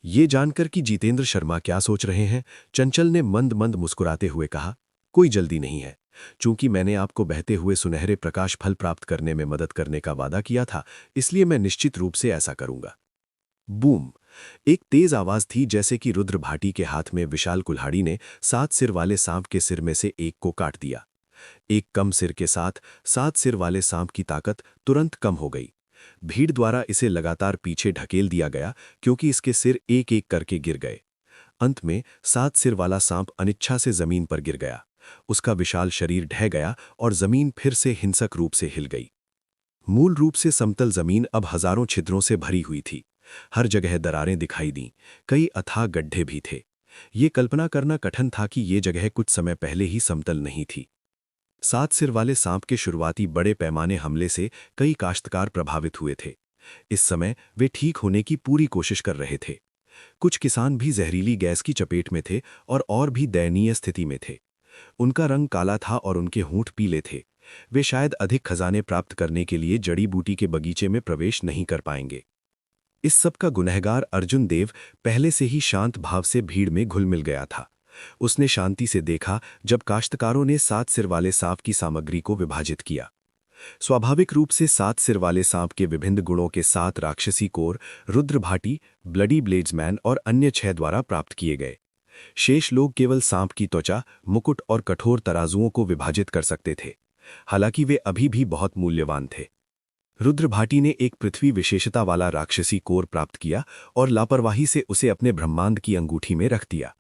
Speaker 3: ये जानकर कि जितेंद्र शर्मा क्या सोच रहे हैं, चंचल ने मंद मंद मुस्कुराते हुए कहा, कोई जल्दी नहीं है। चूंकि मैंने आपको बहते हुए सुनहरे प्रकाश फल प्राप्त करने में मदद करने का वादा किया था, इसलिए मैं निश्चित रूप से ऐसा करूंगा। बूम! एक तेज आवाज थी, जैसे कि रुद्र भाटी के हाथ में विशाल कुल्हाड़ी ने 7 सिर वाले सांप के सिर में से एक को काट दिया। एक कम सिर के साथ 7 सिर वाले सांप की ताकत तुरंत कम हो गई। भीड़ द्वारा इसे लगातार पीछे ढकेल दिया गया क्योंकि इसके सिर एक एक करके गिर गए। अंत में 7 सिर वाला सांप अनिच्छा से जमीन पर गिर गया। उसका विशाल शरीर ढह गया और जमीन फिर से हिंसक रूप से हिल गई। मूल रूप से समतल जमीन अब हजारों छिद्रों से भरी हुई थी। हर जगह दरारें दिखाई दीं, कई अथाह गड्ढे भी थे। ये कल्पना करना कठिन था कि ये जगह कुछ समय पहले ही समतल नहीं थी। 7 सिर वाले सांप के शुरुआती बड़े पैमाने हमले से कई काश्तकार प्रभावित हुए थे। इस समय वे ठीक होने की पूरी कोशिश कर रहे थे। कुछ किसान भी जहरीली गैस की चपेट में थे और भी दयनीय स्थिति में थे। उनका रंग काला था और उनके होंठ पीले थे। वे शायद अधिक खजाने प्राप्त करने के लिए जड़ी बूटी के बगीचे में प्रवेश नहीं कर पाएंगे। इस सब का गुनहगार अर्जुन देव पहले से ही शांत भाव से भीड़ में घुल मिल गया था। उसने शांति से देखा जब काश्तकारों ने 7 सिर वाले सांप की सामग्री को विभाजित किया। स्वाभाविक रूप से 7 सिर वाले सांप के विभिन्न गुणों के 7 राक्षसी कोर रुद्र भाटी, ब्लडी ब्लेड्समैन और अन्य 6 द्वारा प्राप्त किए गए। शेष लोग केवल सांप की त्वचा, मुकुट और कठोर तराजुओं को विभाजित कर सकते थे। हालांकि वे अभी भी बहुत मूल्यवान थे। रुद्र भाटी ने एक पृथ्वी विशेषता वाला राक्षसी कोर प्राप्त किया और लापरवाही से उसे अपने ब्रह्मांड की अंगूठी में रख दिया।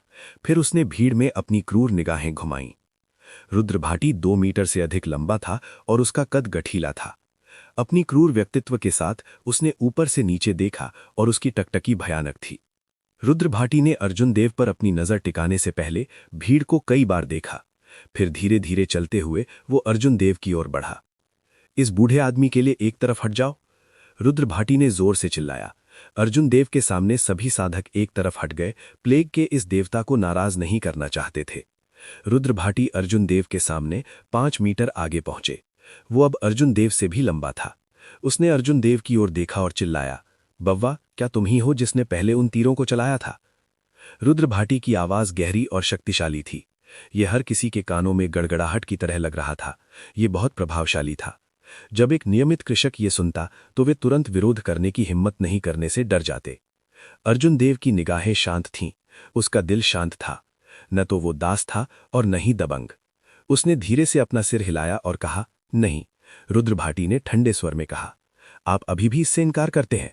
Speaker 3: फिर उसने भीड़ में अपनी क्रूर निगाहें घुमाईं। रुद्र भाटी 2 मीटर से अधिक लंबा था और उसका कद गठीला था। अपनी क्रूर व्यक्तित्व के साथ उसने ऊपर से नीचे देखा और उसकी टकटकी भयानक थी। रुद्र भाटी ने अर्जुन देव पर अपनी नजर टिकाने से पहले भीड़ को कई बार देखा। फिर धीरे धीरे चलते हुए वो अर्जुन देव की ओर बढ़ा। इस बूढ़े आदमी के लिए एक तरफ हट जाओ, रुद्र भाटी ने जोर से चिल्लाया। अर्जुन देव के सामने सभी साधक एक तरफ हट गए। प्लेग के इस देवता को नाराज नहीं करना चाहते थे। रुद्र भाटी अर्जुन देव के सामने 5 मीटर आगे पहुंचे। वो अब अर्जुन देव से भी लंबा था। उसने अर्जुन देव की ओर देखा और चिल्लाया, बव्वा, क्या तुम ही हो जिसने पहले उन तीरों को चलाया था? रुद्र भाटी की आवाज गहरी और शक्तिशाली थी। यह हर किसी के कानों में गड़गड़ाहट की तरह लग रहा था। ये बहुत प्रभावशाली था। जब एक नियमित कृषक ये सुनता तो वे तुरंत विरोध करने की हिम्मत नहीं करने से डर जाते। अर्जुन देव की निगाहें शांत थीं, उसका दिल शांत था। न तो वो दास था और न ही दबंग। उसने धीरे से अपना सिर हिलाया और कहा, नहीं। रुद्र भाटी ने ठंडे स्वर में कहा, आप अभी भी इससे इनकार करते हैं?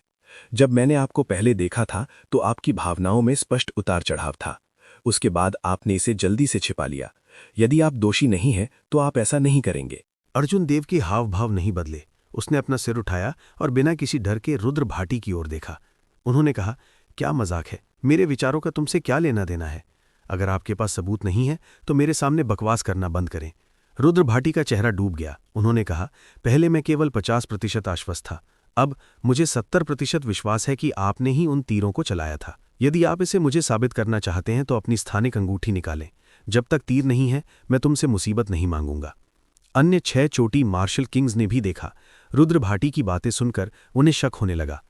Speaker 3: जब मैंने आपको पहले देखा था तो आपकी भावनाओं में स्पष्ट उतार चढ़ाव था। उसके बाद आपने इसे जल्दी से छिपा लिया। यदि आप दोषी नहीं हैं तो आप ऐसा नहीं करेंगे।
Speaker 1: अर्जुन देव की हाव भाव नहीं बदले। उसने अपना सिर उठाया और बिना किसी डर के रुद्र भाटी की ओर देखा। उन्होंने कहा, क्या मजाक है? मेरे विचारों का तुमसे क्या लेना देना है? अगर आपके पास सबूत नहीं है तो मेरे सामने बकवास करना बंद करें। रुद्र भाटी का चेहरा डूब गया। उन्होंने कहा, पहले मैं केवल 50% आश्वस्त था, अब मुझे 70% विश्वास है कि आपने ही उन तीरों को चलाया था। यदि आप इसे मुझे साबित करना चाहते हैं तो अपनी स्थानिक अंगूठी निकालें। जब तक तीर नहीं है मैं तुमसे मुसीबत नहीं मांगूंगा। अन्य 6 चोटी मार्शल किंग्स ने भी देखा। रुद्र भाटी की बातें सुनकर उन्हें शक होने लगा।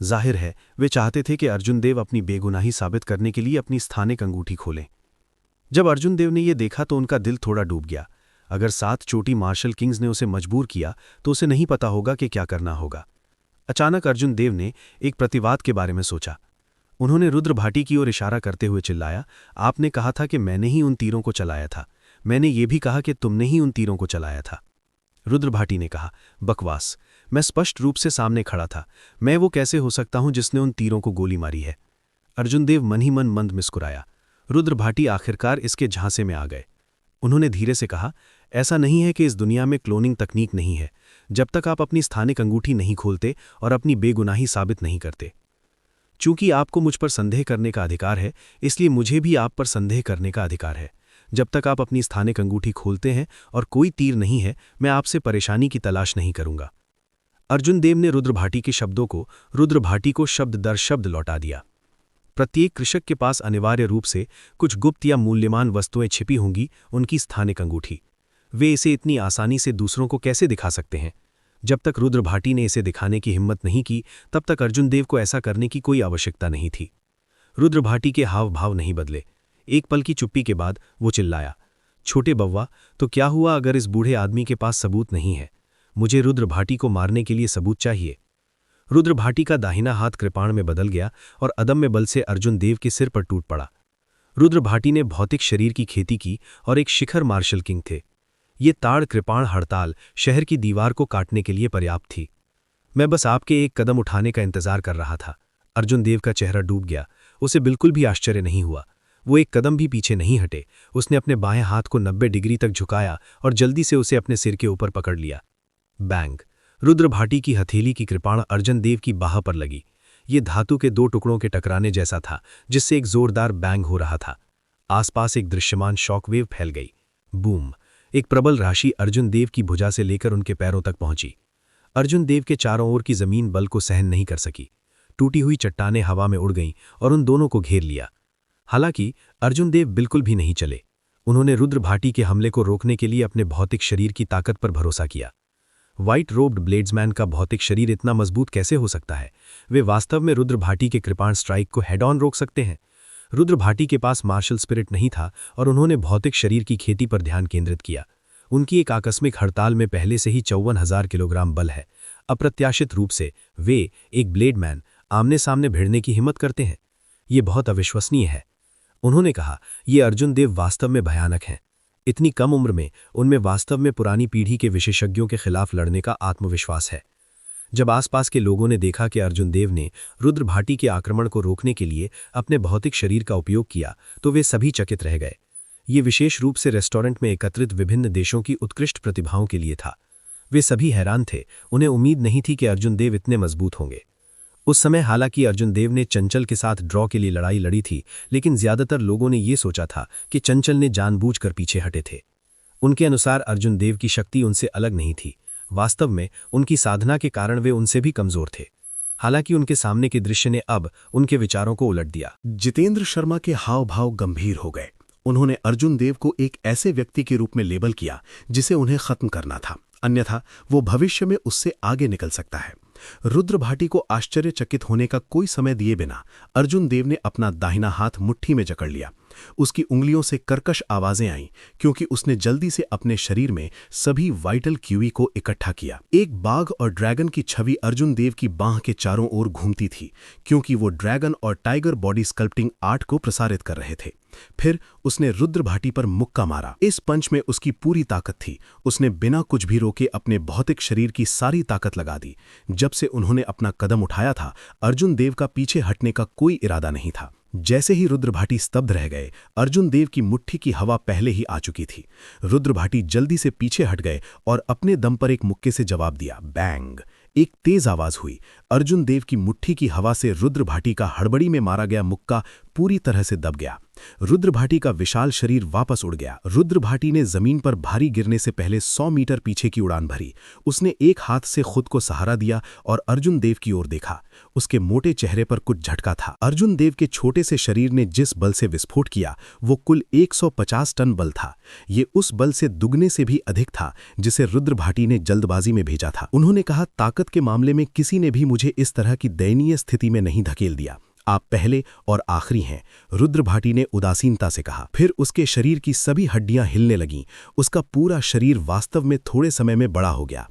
Speaker 1: जाहिर है वे चाहते थे कि अर्जुन देव अपनी बेगुनाही साबित करने के लिए अपनी स्थानिक अंगूठी खोलें। जब अर्जुन देव ने यह देखा तो उनका दिल थोड़ा डूब गया। अगर 7 चोटी मार्शल किंग्स ने उसे मजबूर किया तो उसे नहीं पता होगा कि क्या करना होगा। अचानक अर्जुन देव ने एक प्रतिवाद के बारे में सोचा। उन्होंने रुद्र भाटी की ओर इशारा करते हुए चिल्लाया, आपने कहा था कि मैंने ही उन तीरों को चलाया था। मैंने ये भी कहा कि तुमने ही उन तीरों को चलाया था। रुद्र भाटी ने कहा, बकवास। मैं स्पष्ट रूप से सामने खड़ा था। मैं वो कैसे हो सकता हूं जिसने उन तीरों को गोली मारी है? अर्जुनदेव मन ही मन मंद मुस्कुराया। रुद्र भाटी आखिरकार इसके झांसे में आ गए। उन्होंने धीरे से कहा, ऐसा नहीं है कि इस दुनिया में क्लोनिंग तकनीक नहीं है, जब तक आप अपनी स्थानिक अंगूठी नहीं खोलते और अपनी बेगुनाही साबित नहीं करते। चूंकि आपको मुझ पर संदेह करने का अधिकार है, इसलिए मुझे भी आप पर संदेह करने का अधिकार है। जब तक आप अपनी स्थानिक अंगूठी खोलते हैं और कोई तीर नहीं है, मैं आपसे परेशानी की तलाश नहीं करूंगा। अर्जुनदेव ने रुद्र भाटी के शब्दों को रुद्र भाटी को शब्द दर शब्द लौटा दिया। प्रत्येक कृषक के पास अनिवार्य रूप से कुछ गुप्त या मूल्यवान वस्तुएं छिपी होंगी, उनकी स्थानिक अंगूठी। वे इसे इतनी आसानी से दूसरों को कैसे दिखा सकते हैं? जब तक रुद्र भाटी ने इसे दिखाने की हिम्मत नहीं की, तब तक अर्जुनदेव को ऐसा करने की कोई आवश्यकता नहीं थी। रुद्र भाटी के हाव भाव नहीं बदले। एक पल की चुप्पी के बाद वो चिल्लाया, छोटे बव्वा, तो क्या हुआ अगर इस बूढ़े आदमी के पास सबूत नहीं है? मुझे रुद्र भाटी को मारने के लिए सबूत चाहिए। रुद्र भाटी का दाहिना हाथ कृपाण में बदल गया और अदम्य बल से अर्जुनदेव के सिर पर टूट पड़ा। रुद्र भाटी ने भौतिक शरीर की खेती की और एक शिखर मार्शल किंग थे। ये ताड़ कृपाण हड़ताल शहर की दीवार को काटने के लिए पर्याप्त थी। मैं बस आपके एक कदम उठाने का इंतजार कर रहा था। अर्जुनदेव का चेहरा डूब गया। उसे बिल्कुल भी आश्चर्य नहीं हुआ। वो एक कदम भी पीछे नहीं हटे। उसने अपने बाएं हाथ को 90 डिग्री तक झुकाया और जल्दी से उसे अपने सिर के ऊपर पकड़ लिया। बैंग! रुद्र भाटी की हथेली की कृपाण अर्जुनदेव की बाह पर लगी। ये धातु के दो टुकड़ों के टकराने जैसा था, जिससे एक जोरदार बैंग हो रहा था। आसपास एक दृश्यमान शॉकवेव फैल गई। बूम! एक प्रबल राशि अर्जुनदेव की भुजा से लेकर उनके पैरों तक पहुंची। अर्जुनदेव के चारों ओर की जमीन बल को सहन नहीं कर सकी। टूटी हुई चट्टानें हवा में उड़ गईं और उन दोनों को घेर लिया। हालांकि अर्जुनदेव बिल्कुल भी नहीं चले। उन्होंने रुद्र भाटी के हमले को रोकने के लिए अपने भौतिक शरीर की ताकत पर भरोसा किया। व्हाइट रोब्ड ब्लेड्समैन का भौतिक शरीर इतना मजबूत कैसे हो सकता है? वे वास्तव में रुद्र भाटी के कृपाण स्ट्राइक को हेड ऑन रोक सकते हैं। रुद्र भाटी के पास मार्शल स्पिरिट नहीं था और उन्होंने भौतिक शरीर की खेती पर ध्यान केंद्रित किया। उनकी एक आकस्मिक हड़ताल में पहले से ही 54,000 किलोग्राम बल है। अप्रत्याशित रूप से वे, एक ब्लेडमैन, आमने सामने भिड़ने की हिम्मत करते हैं। ये बहुत अविश्वसनीय है। उन्होंने कहा, ये अर्जुनदेव वास्तव में भयानक हैं। इतनी कम उम्र में उनमें वास्तव में पुरानी पीढ़ी के विशेषज्ञों के खिलाफ लड़ने का आत्मविश्वास है। जब आसपास के लोगों ने देखा कि अर्जुनदेव ने रुद्र भाटी के आक्रमण को रोकने के लिए अपने भौतिक शरीर का उपयोग किया, तो वे सभी चकित रह गए। ये विशेष रूप से रेस्टोरेंट में एकत्रित विभिन्न देशों की उत्कृष्ट प्रतिभाओं के लिए था। वे सभी हैरान थे। उन्हें उम्मीद नहीं थी कि अर्जुनदेव इतने मजबूत होंगे। उस समय हालांकि अर्जुनदेव ने चंचल के साथ ड्रॉ के लिए लड़ाई लड़ी थी, लेकिन ज्यादातर लोगों ने ये सोचा था कि चंचल ने जानबूझकर पीछे हटे थे। उनके अनुसार अर्जुनदेव की शक्ति उनसे अलग नहीं थी। वास्तव में उनकी साधना के कारण वे उनसे भी कमजोर थे। हालांकि उनके सामने के दृश्य ने अब उनके विचारों को उलट दिया।
Speaker 3: जितेंद्र शर्मा के हाव भाव गंभीर हो गए। उन्होंने अर्जुनदेव को एक ऐसे व्यक्ति के रूप में लेबल किया जिसे उन्हें खत्म करना था, अन्यथा वो भविष्य में उससे आगे निकल सकता है। रुद्र भाटी को आश्चर्यचकित होने का कोई समय दिए बिना अर्जुनदेव ने अपना दाहिना हाथ मुट्ठी में जकड़ लिया। उसकी उंगलियों से कर्कश आवाजें आईं क्योंकि उसने जल्दी से अपने शरीर में सभी वाइटल क्यूई को इकट्ठा किया। एक बाघ और ड्रैगन की छवि अर्जुनदेव की बांह के चारों ओर घूमती थी क्योंकि वो ड्रैगन और टाइगर बॉडी स्कल्पटिंग आर्ट को प्रसारित कर रहे थे। फिर उसने रुद्र भाटी पर मुक्का मारा। इस पंच में उसकी पूरी ताकत थी। उसने बिना कुछ भी रोके अपने भौतिक शरीर की सारी ताकत लगा दी। जब से उन्होंने अपना कदम उठाया था, अर्जुनदेव का पीछे हटने का कोई इरादा नहीं था। जैसे ही रुद्र भाटी स्तब्ध रह गए, अर्जुनदेव की मुट्ठी की हवा पहले ही आ चुकी थी। रुद्र भाटी जल्दी से पीछे हट गए और अपने दम पर एक मुक्के से जवाब दिया। बैंग! एक तेज आवाज हुई। अर्जुनदेव की मुट्ठी की हवा से रुद्र भाटी का हड़बड़ी में मारा गया मुक्का पूरी तरह से दब गया। रुद्र भाटी का विशाल शरीर वापस उड़ गया। रुद्र भाटी ने जमीन पर भारी गिरने से पहले 100 मीटर पीछे की उड़ान भरी। उसने एक हाथ से खुद को सहारा दिया और अर्जुनदेव की ओर देखा। उसके मोटे चेहरे पर कुछ झटका था। अर्जुनदेव के छोटे से शरीर ने जिस बल से विस्फोट किया वो कुल 150 टन बल था। ये उस बल से दुगने से भी अधिक था जिसे रुद्र भाटी ने जल्दबाजी में भेजा था। उन्होंने कहा, ताकत के मामले में किसी ने भी मुझे इस तरह की दयनीय स्थिति में नहीं धकेल दिया। आप पहले और आखिरी हैं, रुद्र भाटी ने उदासीनता से कहा। फिर उसके शरीर की सभी हड्डियां हिलने लगीं। उसका पूरा शरीर वास्तव में थोड़े समय में बड़ा हो गया।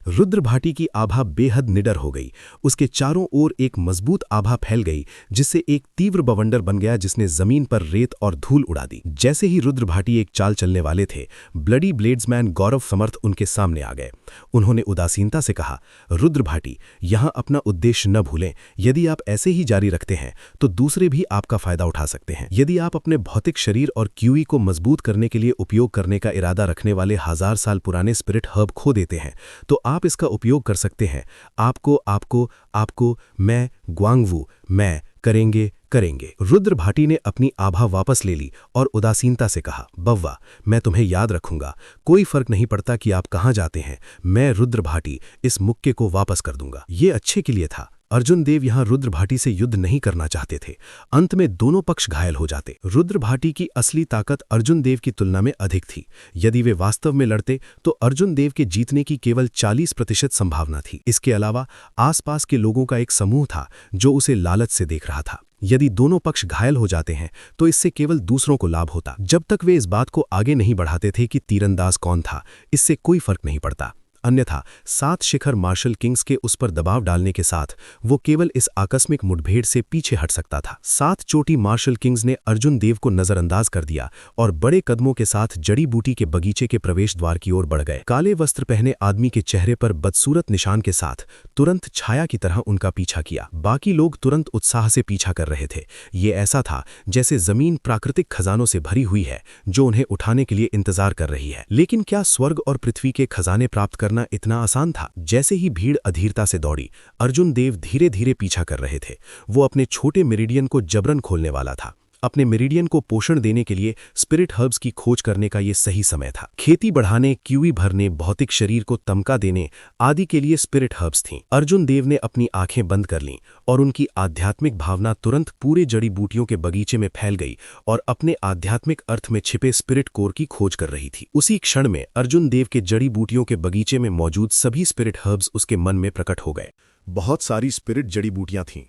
Speaker 4: रुद्र भाटी की आभा बेहद निडर हो गई। उसके चारों ओर एक मजबूत आभा फैल गई, जिससे एक तीव्र बवंडर बन गया जिसने जमीन पर रेत और धूल उड़ा दी। जैसे ही रुद्र भाटी एक चाल चलने वाले थे, ब्लडी ब्लेड्समैन गौरव समर्थ उनके सामने आ गए। उन्होंने उदासीनता से कहा, रुद्र भाटी, यहाँ अपना उद्देश्य न भूलें। यदि आप ऐसे ही जारी रखते हैं तो दूसरे भी आपका फायदा उठा सकते हैं। यदि आप अपने भौतिक शरीर और क्यूई को मजबूत करने के लिए उपयोग करने का इरादा रखने वाले 1000 साल पुराने स्पिरिट हर्ब खो देते हैं तो आप इसका उपयोग कर सकते हैं। आपको मैं ग्वांगवू मैं करेंगे। रुद्र भाटी ने अपनी आभा वापस ले ली और उदासीनता से कहा, बव्वा, मैं तुम्हें याद रखूंगा। कोई फर्क नहीं पड़ता कि आप कहां जाते हैं, मैं रुद्र भाटी इस मुक्के को वापस कर दूंगा। ये अच्छे के लिए था। अर्जुन देव यहां रुद्र भाटी से युद्ध नहीं करना चाहते थे। अंत में दोनों पक्ष घायल हो जाते। रुद्र भाटी की असली ताकत अर्जुन देव की तुलना में अधिक थी। यदि वे वास्तव में लड़ते तो अर्जुन देव के जीतने की केवल 40% संभावना थी। इसके अलावा आसपास के लोगों का एक समूह था जो उसे लालच से देख रहा था। यदि दोनों पक्ष घायल हो जाते हैं तो इससे केवल दूसरों को लाभ होता। जब तक वे इस बात को आगे नहीं बढ़ाते थे कि तीरंदाज कौन था, इससे कोई फर्क नहीं पड़ता। अन्यथा 7 शिखर मार्शल किंग्स के उस पर दबाव डालने के साथ वो केवल इस आकस्मिक मुठभेड़ से पीछे हट सकता था। 7 चोटी मार्शल किंग्स ने अर्जुन देव को नजरअंदाज कर दिया और बड़े कदमों के साथ जड़ी बूटी के बगीचे के प्रवेश द्वार की ओर बढ़ गए। काले वस्त्र पहने आदमी के चेहरे पर बदसूरत निशान के साथ तुरंत छाया की तरह उनका पीछा किया। बाकी लोग तुरंत उत्साह से पीछा कर रहे थे। ये ऐसा था जैसे जमीन प्राकृतिक खजानों से भरी हुई है जो उन्हें उठाने के लिए इंतजार कर रही है। लेकिन क्या स्वर्ग और पृथ्वी के खजाने प्राप्त करना इतना आसान था? जैसे ही भीड़ अधीरता से दौड़ी, अर्जुन देव धीरे धीरे पीछा कर रहे थे। वो अपने छोटे मेरिडियन को जबरन खोलने वाला था। अपने मेरिडियन को पोषण देने के लिए स्पिरिट हर्ब्स की खोज करने का ये सही समय था। खेती बढ़ाने, क्यूई भरने, भौतिक शरीर को तमका देने आदि के लिए स्पिरिट हर्ब्स थीं। अर्जुन देव ने अपनी आंखें बंद कर लीं और उनकी आध्यात्मिक भावना तुरंत पूरे जड़ी बूटियों के बगीचे में फैल गई और अपने आध्यात्मिक अर्थ में छिपे स्पिरिट कोर की खोज कर रही थी। उसी क्षण में अर्जुन देव के जड़ी बूटियों के बगीचे में मौजूद सभी स्पिरिट हर्ब्स उसके मन में प्रकट हो गए।
Speaker 2: बहुत सारी स्पिरिट जड़ी बूटियां थीं।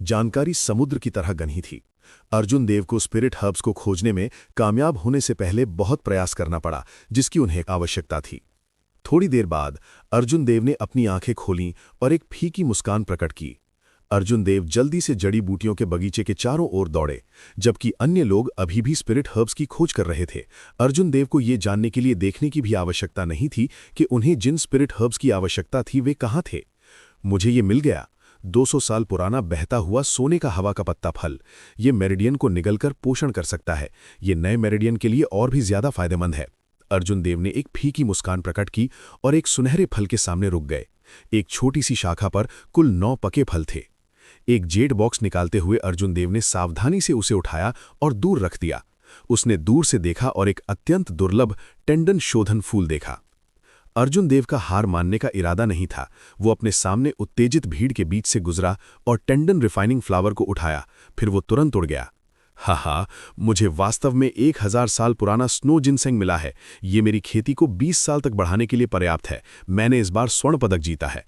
Speaker 2: जानकारी समुद्र की तरह गहरी थी। अर्जुन देव को स्पिरिट हर्ब्स को खोजने में कामयाब होने से पहले बहुत प्रयास करना पड़ा, जिसकी उन्हें आवश्यकता थी। थोड़ी देर बाद अर्जुन देव ने अपनी आंखें खोलीं और एक फीकी मुस्कान प्रकट की। अर्जुन देव जल्दी से जड़ी बूटियों के बगीचे के चारों ओर दौड़े, जबकि अन्य लोग अभी भी स्पिरिट हर्ब्स की खोज कर रहे थे। अर्जुन देव को ये जानने के लिए देखने की भी आवश्यकता नहीं थी कि उन्हें जिन स्पिरिट हर्ब्स की आवश्यकता थी वे कहाँ थे। मुझे ये मिल गया। 200 साल पुराना बहता हुआ सोने का हवा का पत्ता फल। ये मेरिडियन को निगलकर पोषण कर सकता है। ये नए मेरिडियन के लिए और भी ज्यादा फायदेमंद है। अर्जुन देव ने एक फीकी मुस्कान प्रकट की और एक सुनहरे फल के सामने रुक गए। एक छोटी सी शाखा पर कुल 9 पके फल थे। एक जेड बॉक्स निकालते हुए अर्जुन देव ने सावधानी से उसे उठाया और दूर रख दिया। उसने दूर से देखा और एक अत्यंत दुर्लभ टेंडन शोधन फूल देखा। अर्जुन देव का हार मानने का इरादा नहीं था। वो अपने सामने उत्तेजित भीड़ के बीच से गुजरा और टेंडन रिफाइनिंग फ्लावर को उठाया। फिर वो तुरंत उड़ गया। हा, मुझे वास्तव में 1000 साल पुराना स्नो जिनसेंग मिला है। ये मेरी खेती को 20 साल तक बढ़ाने के लिए पर्याप्त है। मैंने इस बार स्वर्ण पदक जीता है।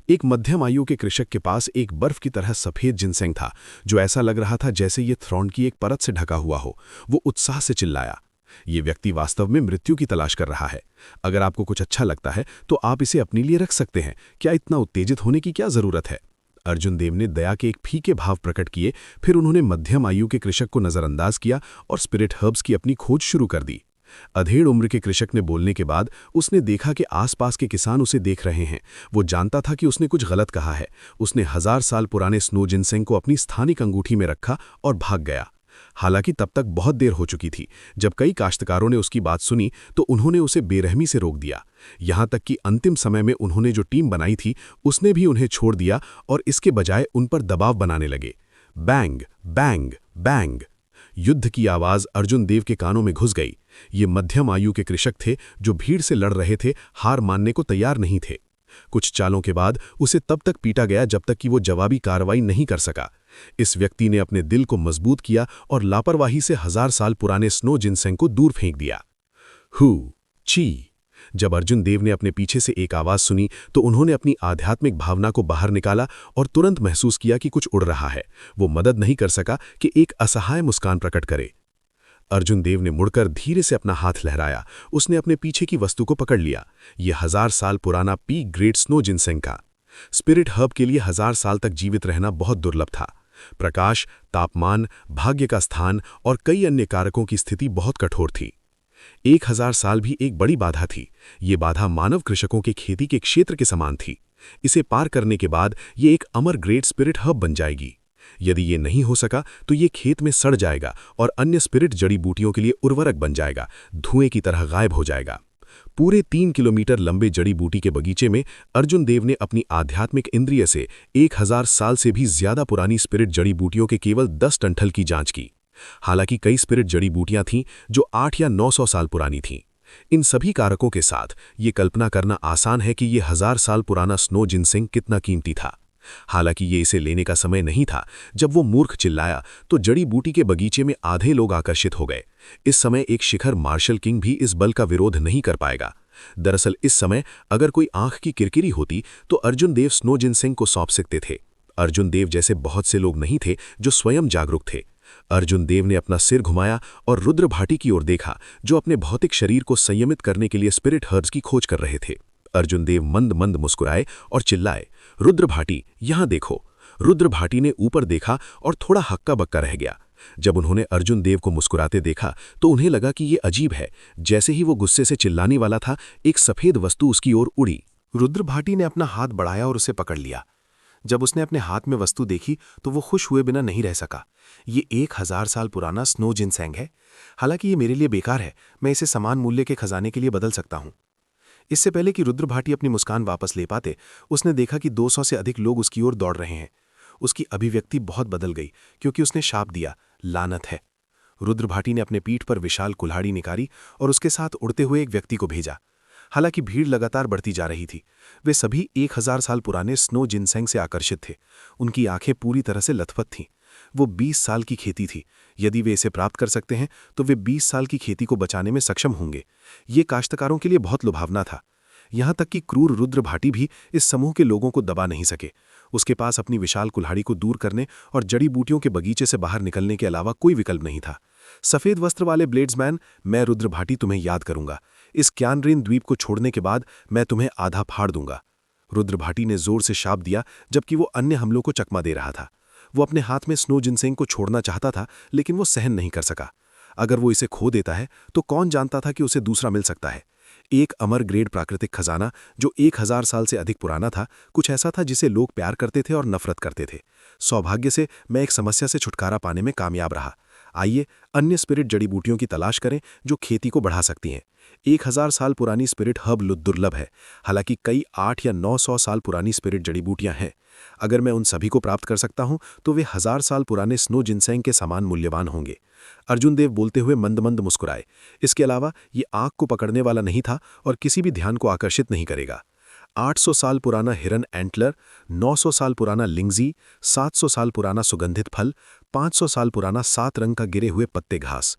Speaker 2: एक मध्यम आयु के कृषक के पास एक बर्फ की तरह सफेद जिनसेंग था, जो ऐसा लग रहा था जैसे ये थ्रॉन की एक परत से ढका हुआ हो। वो उत्साह से चिल्लाया, ये व्यक्ति वास्तव में मृत्यु की तलाश कर रहा है। अगर आपको कुछ अच्छा लगता है तो आप इसे अपने लिए रख सकते हैं। क्या इतना उत्तेजित होने की क्या जरूरत है? अर्जुन देव ने दया के एक फीके भाव प्रकट किए। फिर उन्होंने मध्यम आयु के कृषक को नजरअंदाज किया और स्पिरिट हर्ब्स की अपनी खोज शुरू कर दी। अधेड़ उम्र के कृषक ने बोलने के बाद उसने देखा कि आसपास के किसान उसे देख रहे हैं। वो जानता था कि उसने कुछ गलत कहा है। उसने 1000 साल पुराने स्नो जिनसेंग को अपनी स्थानिक अंगूठी में रखा और भाग गया। हालांकि तब तक बहुत देर हो चुकी थी। जब कई काश्तकारों ने उसकी बात सुनी तो उन्होंने उसे बेरहमी से रोक दिया। यहां तक कि अंतिम समय में उन्होंने जो टीम बनाई थी उसने भी उन्हें छोड़ दिया और इसके बजाय उन पर दबाव बनाने लगे। बैंग बैंग बैंग, युद्ध की आवाज अर्जुन देव के कानों में घुस गई। ये मध्यम आयु के कृषक थे जो भीड़ से लड़ रहे थे, हार मानने को तैयार नहीं थे। कुछ चालों के बाद उसे तब तक पीटा गया जब तक कि वो जवाबी कार्रवाई नहीं कर सका। इस व्यक्ति ने अपने दिल को मजबूत किया और लापरवाही से 1000 साल पुराने स्नो जिनसेंग को दूर फेंक दिया। हु ची। जब अर्जुन देव ने अपने पीछे से एक आवाज सुनी तो उन्होंने अपनी आध्यात्मिक भावना को बाहर निकाला और तुरंत महसूस किया कि कुछ उड़ रहा है। वो मदद नहीं कर सका कि एक असहाय मुस्कान प्रकट करे।
Speaker 4: अर्जुन देव ने मुड़कर धीरे से अपना हाथ लहराया। उसने अपने पीछे की वस्तु को पकड़ लिया। ये 1000 साल पुराना पीक ग्रेड स्नो जिनसेंग का स्पिरिट हर्ब के लिए 1000 साल तक जीवित रहना बहुत दुर्लभ था। प्रकाश, तापमान, भाग्य का स्थान और कई अन्य कारकों की स्थिति बहुत कठोर थी। 1000 साल भी एक बड़ी बाधा थी। ये बाधा मानव कृषकों के खेती के क्षेत्र के समान थी। इसे पार करने के बाद ये एक अमर ग्रेट स्पिरिट हर्ब बन जाएगी। यदि ये नहीं हो सका तो ये खेत में सड़ जाएगा और अन्य स्पिरिट जड़ी बूटियों के लिए उर्वरक बन जाएगा, धुएं की तरह गायब हो जाएगा। पूरे 3 किलोमीटर लंबे जड़ी बूटी के बगीचे में अर्जुन देव ने अपनी आध्यात्मिक इंद्रिय से 1000 साल से भी ज्यादा पुरानी स्पिरिट जड़ी बूटियों के केवल 10 टंठल की जांच की। हालांकि कई स्पिरिट जड़ी बूटियां थीं जो 8 या 900 साल पुरानी थीं। इन सभी कारकों के साथ ये कल्पना करना आसान है कि ये 1000 साल पुराना स्नो जिनसेंग कितना कीमती था। हालांकि ये इसे लेने का समय नहीं था। जब वो मूर्ख चिल्लाया तो जड़ी बूटी के बगीचे में आधे लोग आकर्षित हो गए। इस समय एक शिखर मार्शल किंग भी इस बल का विरोध नहीं कर पाएगा। दरअसल इस समय अगर कोई आंख की किरकिरी होती तो अर्जुन देव स्नो जिनसेंग को सौंप सकते थे। अर्जुन देव जैसे बहुत से लोग नहीं थे जो स्वयं जागरूक थे। अर्जुन देव ने अपना सिर घुमाया और रुद्र भाटी की ओर देखा, जो अपने भौतिक शरीर को संयमित करने के लिए स्पिरिट हर्ब्स की खोज कर रहे थे। अर्जुन देव मंद मंद मुस्कुराए और चिल्लाए, रुद्र भाटी, यहां देखो। रुद्र भाटी ने ऊपर देखा और थोड़ा हक्का बक्का रह गया। जब उन्होंने अर्जुन देव को मुस्कुराते देखा तो उन्हें लगा कि ये अजीब है। जैसे ही वो गुस्से से चिल्लाने वाला था, एक सफेद वस्तु उसकी ओर उड़ी।
Speaker 1: रुद्र भाटी ने अपना हाथ बढ़ाया और उसे पकड़ लिया। जब उसने अपने हाथ में वस्तु देखी तो वो खुश हुए बिना नहीं रह सका। ये 1000 साल पुराना स्नो जिनसेंग है। हालांकि ये मेरे लिए बेकार है, मैं इसे समान मूल्य के खजाने के लिए बदल सकता हूं। इससे पहले कि रुद्र भाटी अपनी मुस्कान वापस ले पाते, उसने देखा कि 200 से अधिक लोग उसकी ओर दौड़ रहे हैं। उसकी अभिव्यक्ति बहुत बदल गई क्योंकि उसने शाप दिया, लानत है। रुद्र भाटी ने अपने पीठ पर विशाल कुल्हाड़ी निकाली और उसके साथ उड़ते हुए एक व्यक्ति को भेजा। हालांकि भीड़ लगातार बढ़ती जा रही थी। वे सभी 1000 साल पुराने स्नो जिनसेंग से आकर्षित थे। उनकी आंखें पूरी तरह से लथपथ थीं। वो 20 साल की खेती थी। यदि वे इसे प्राप्त कर सकते हैं तो वे 20 साल की खेती को बचाने में सक्षम होंगे। ये काश्तकारों के लिए बहुत लुभावना था। यहां तक कि क्रूर रुद्र भाटी भी इस समूह के लोगों को दबा नहीं सके। उसके पास अपनी विशाल कुल्हाड़ी को दूर करने और जड़ी बूटियों के बगीचे से बाहर निकलने के अलावा कोई विकल्प नहीं था। सफेद वस्त्र वाले ब्लेड्समैन, मैं रुद्र भाटी तुम्हें याद करूंगा। इस क्यानरेन द्वीप को छोड़ने के बाद मैं तुम्हें आधा फाड़ दूंगा। रुद्र भाटी ने जोर से शाप दिया जबकि वो अन्य हमलों को चकमा दे रहा था। वो अपने हाथ में स्नो जिनसेंग को छोड़ना चाहता था, लेकिन वो सहन नहीं कर सका। अगर वो इसे खो देता है तो कौन जानता था कि उसे दूसरा मिल सकता है। एक अमर ग्रेड प्राकृतिक खजाना जो 1000 साल से अधिक पुराना था, कुछ ऐसा था जिसे लोग प्यार करते थे और नफरत करते थे। सौभाग्य से मैं एक समस्या से छुटकारा पाने में कामयाब रहा। आइए अन्य स्पिरिट जड़ी बूटियों की तलाश करें जो खेती को बढ़ा सकती हैं। 1000 साल पुरानी स्पिरिट हर्ब दुर्लभ है। हालांकि कई 8 या 900 साल पुरानी स्पिरिट जड़ी बूटियां हैं। अगर मैं उन सभी को प्राप्त कर सकता हूं तो वे 1000 साल पुराने स्नो जिनसेंग के समान मूल्यवान होंगे। अर्जुन देव बोलते हुए मंद मंद मुस्कुराए। इसके अलावा ये आंख को पकड़ने वाला नहीं था और किसी भी ध्यान को आकर्षित नहीं करेगा। 800 साल पुराना हिरन एंटलर, 900 साल पुराना लिंगजी, 700 साल पुराना सुगंधित फल, 500 साल पुराना 7 रंग का गिरे हुए पत्ते घास।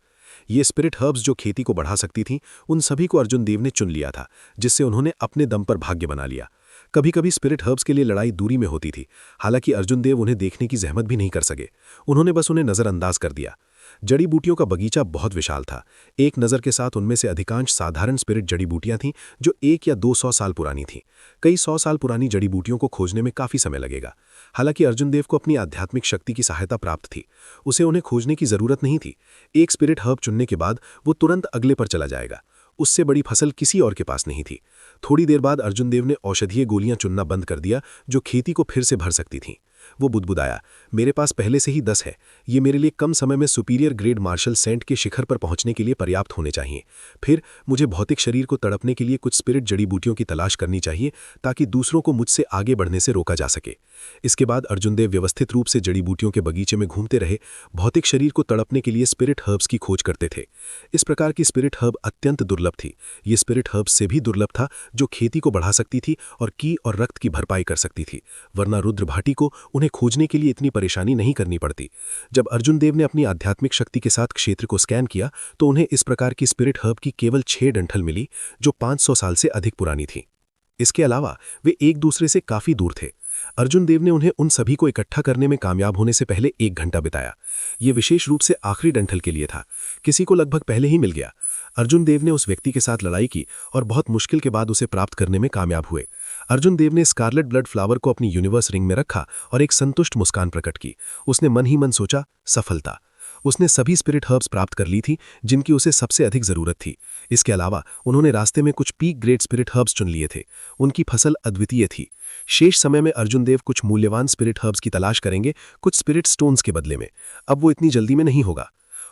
Speaker 1: ये स्पिरिट हर्ब्स जो खेती को बढ़ा सकती थीं, उन सभी को अर्जुन देव ने चुन लिया था, जिससे उन्होंने अपने दम पर भाग्य बना लिया। कभी कभी स्पिरिट हर्ब्स के लिए लड़ाई दूरी में होती थी। हालांकि अर्जुन देव उन्हें देखने की जहमत भी नहीं कर सके। उन्होंने बस उन्हें नज़रअंदाज कर दिया। जड़ी बूटियों का बगीचा बहुत विशाल था। एक नज़र के साथ उनमें से अधिकांश साधारण स्पिरिट जड़ी बूटियां थीं जो 1 या 200 साल पुरानी थीं। कई 100 साल पुरानी जड़ी बूटियों को खोजने में काफ़ी समय लगेगा। हालांकि अर्जुन देव को अपनी आध्यात्मिक शक्ति की सहायता प्राप्त थी। उसे उन्हें खोजने की ज़रूरत नहीं थी। एक स्पिरिट हर्ब चुनने के बाद वो तुरंत अगले पर चला जाएगा। उससे बड़ी फसल किसी और के पास नहीं थी। थोड़ी देर बाद अर्जुन देव ने औषधीय गोलियां चुनना बंद कर दिया जो खेती को फिर से भर सकती थीं। वो बुदबुदाया, मेरे पास पहले से ही 10 है। ये मेरे लिए कम समय में सुपीरियर ग्रेड मार्शल सेंट के शिखर पर पहुंचने के लिए पर्याप्त होने चाहिए। फिर मुझे भौतिक शरीर को तड़पने के लिए कुछ स्पिरिट जड़ी बूटियों की तलाश करनी चाहिए ताकि दूसरों को मुझसे आगे बढ़ने से रोका जा सके। इसके बाद अर्जुन देव व्यवस्थित रूप से जड़ी बूटियों के बगीचे में घूमते रहे, भौतिक शरीर को तड़पने के लिए स्पिरिट हर्ब्स की खोज करते थे। इस प्रकार की स्पिरिट हर्ब अत्यंत दुर्लभ थी। ये स्पिरिट हर्ब्स से भी दुर्लभ था जो खेती को बढ़ा सकती थी और की और रक्त की भरपाई कर सकती थी, वरना रुद्र भाटी को उन्हें खोजने के लिए इतनी परेशानी नहीं करनी पड़ती। जब अर्जुन देव ने अपनी आध्यात्मिक शक्ति के साथ क्षेत्र को स्कैन किया तो उन्हें इस प्रकार की स्पिरिट हर्ब की केवल 6 डंठल मिली जो 500 साल से अधिक पुरानी थी। इसके अलावा वे एक दूसरे से काफी दूर थे।
Speaker 5: अर्जुन देव ने उन्हें उन सभी को इकट्ठा करने में कामयाब होने से पहले 1 घंटा बिताया। ये विशेष रूप से आखिरी डंठल के लिए था। किसी को लगभग पहले ही मिल गया। अर्जुन देव ने उस व्यक्ति के साथ लड़ाई की और बहुत मुश्किल के बाद उसे प्राप्त करने में कामयाब हुए। अर्जुन देव ने स्कारलेट ब्लड फ्लावर को अपनी यूनिवर्स रिंग में रखा और एक संतुष्ट मुस्कान प्रकट की। उसने मन ही मन सोचा, सफलता। उसने सभी स्पिरिट हर्ब्स प्राप्त कर ली थी जिनकी उसे सबसे अधिक जरूरत थी। इसके अलावा उन्होंने रास्ते में कुछ पीक ग्रेड स्पिरिट हर्ब्स चुन लिए थे। उनकी फसल अद्वितीय थी। शेष समय में अर्जुन देव कुछ मूल्यवान स्पिरिट हर्ब्स की तलाश करेंगे, कुछ स्पिरिट स्टोन्स के बदले में। अब वो इतनी जल्दी में नहीं होगा।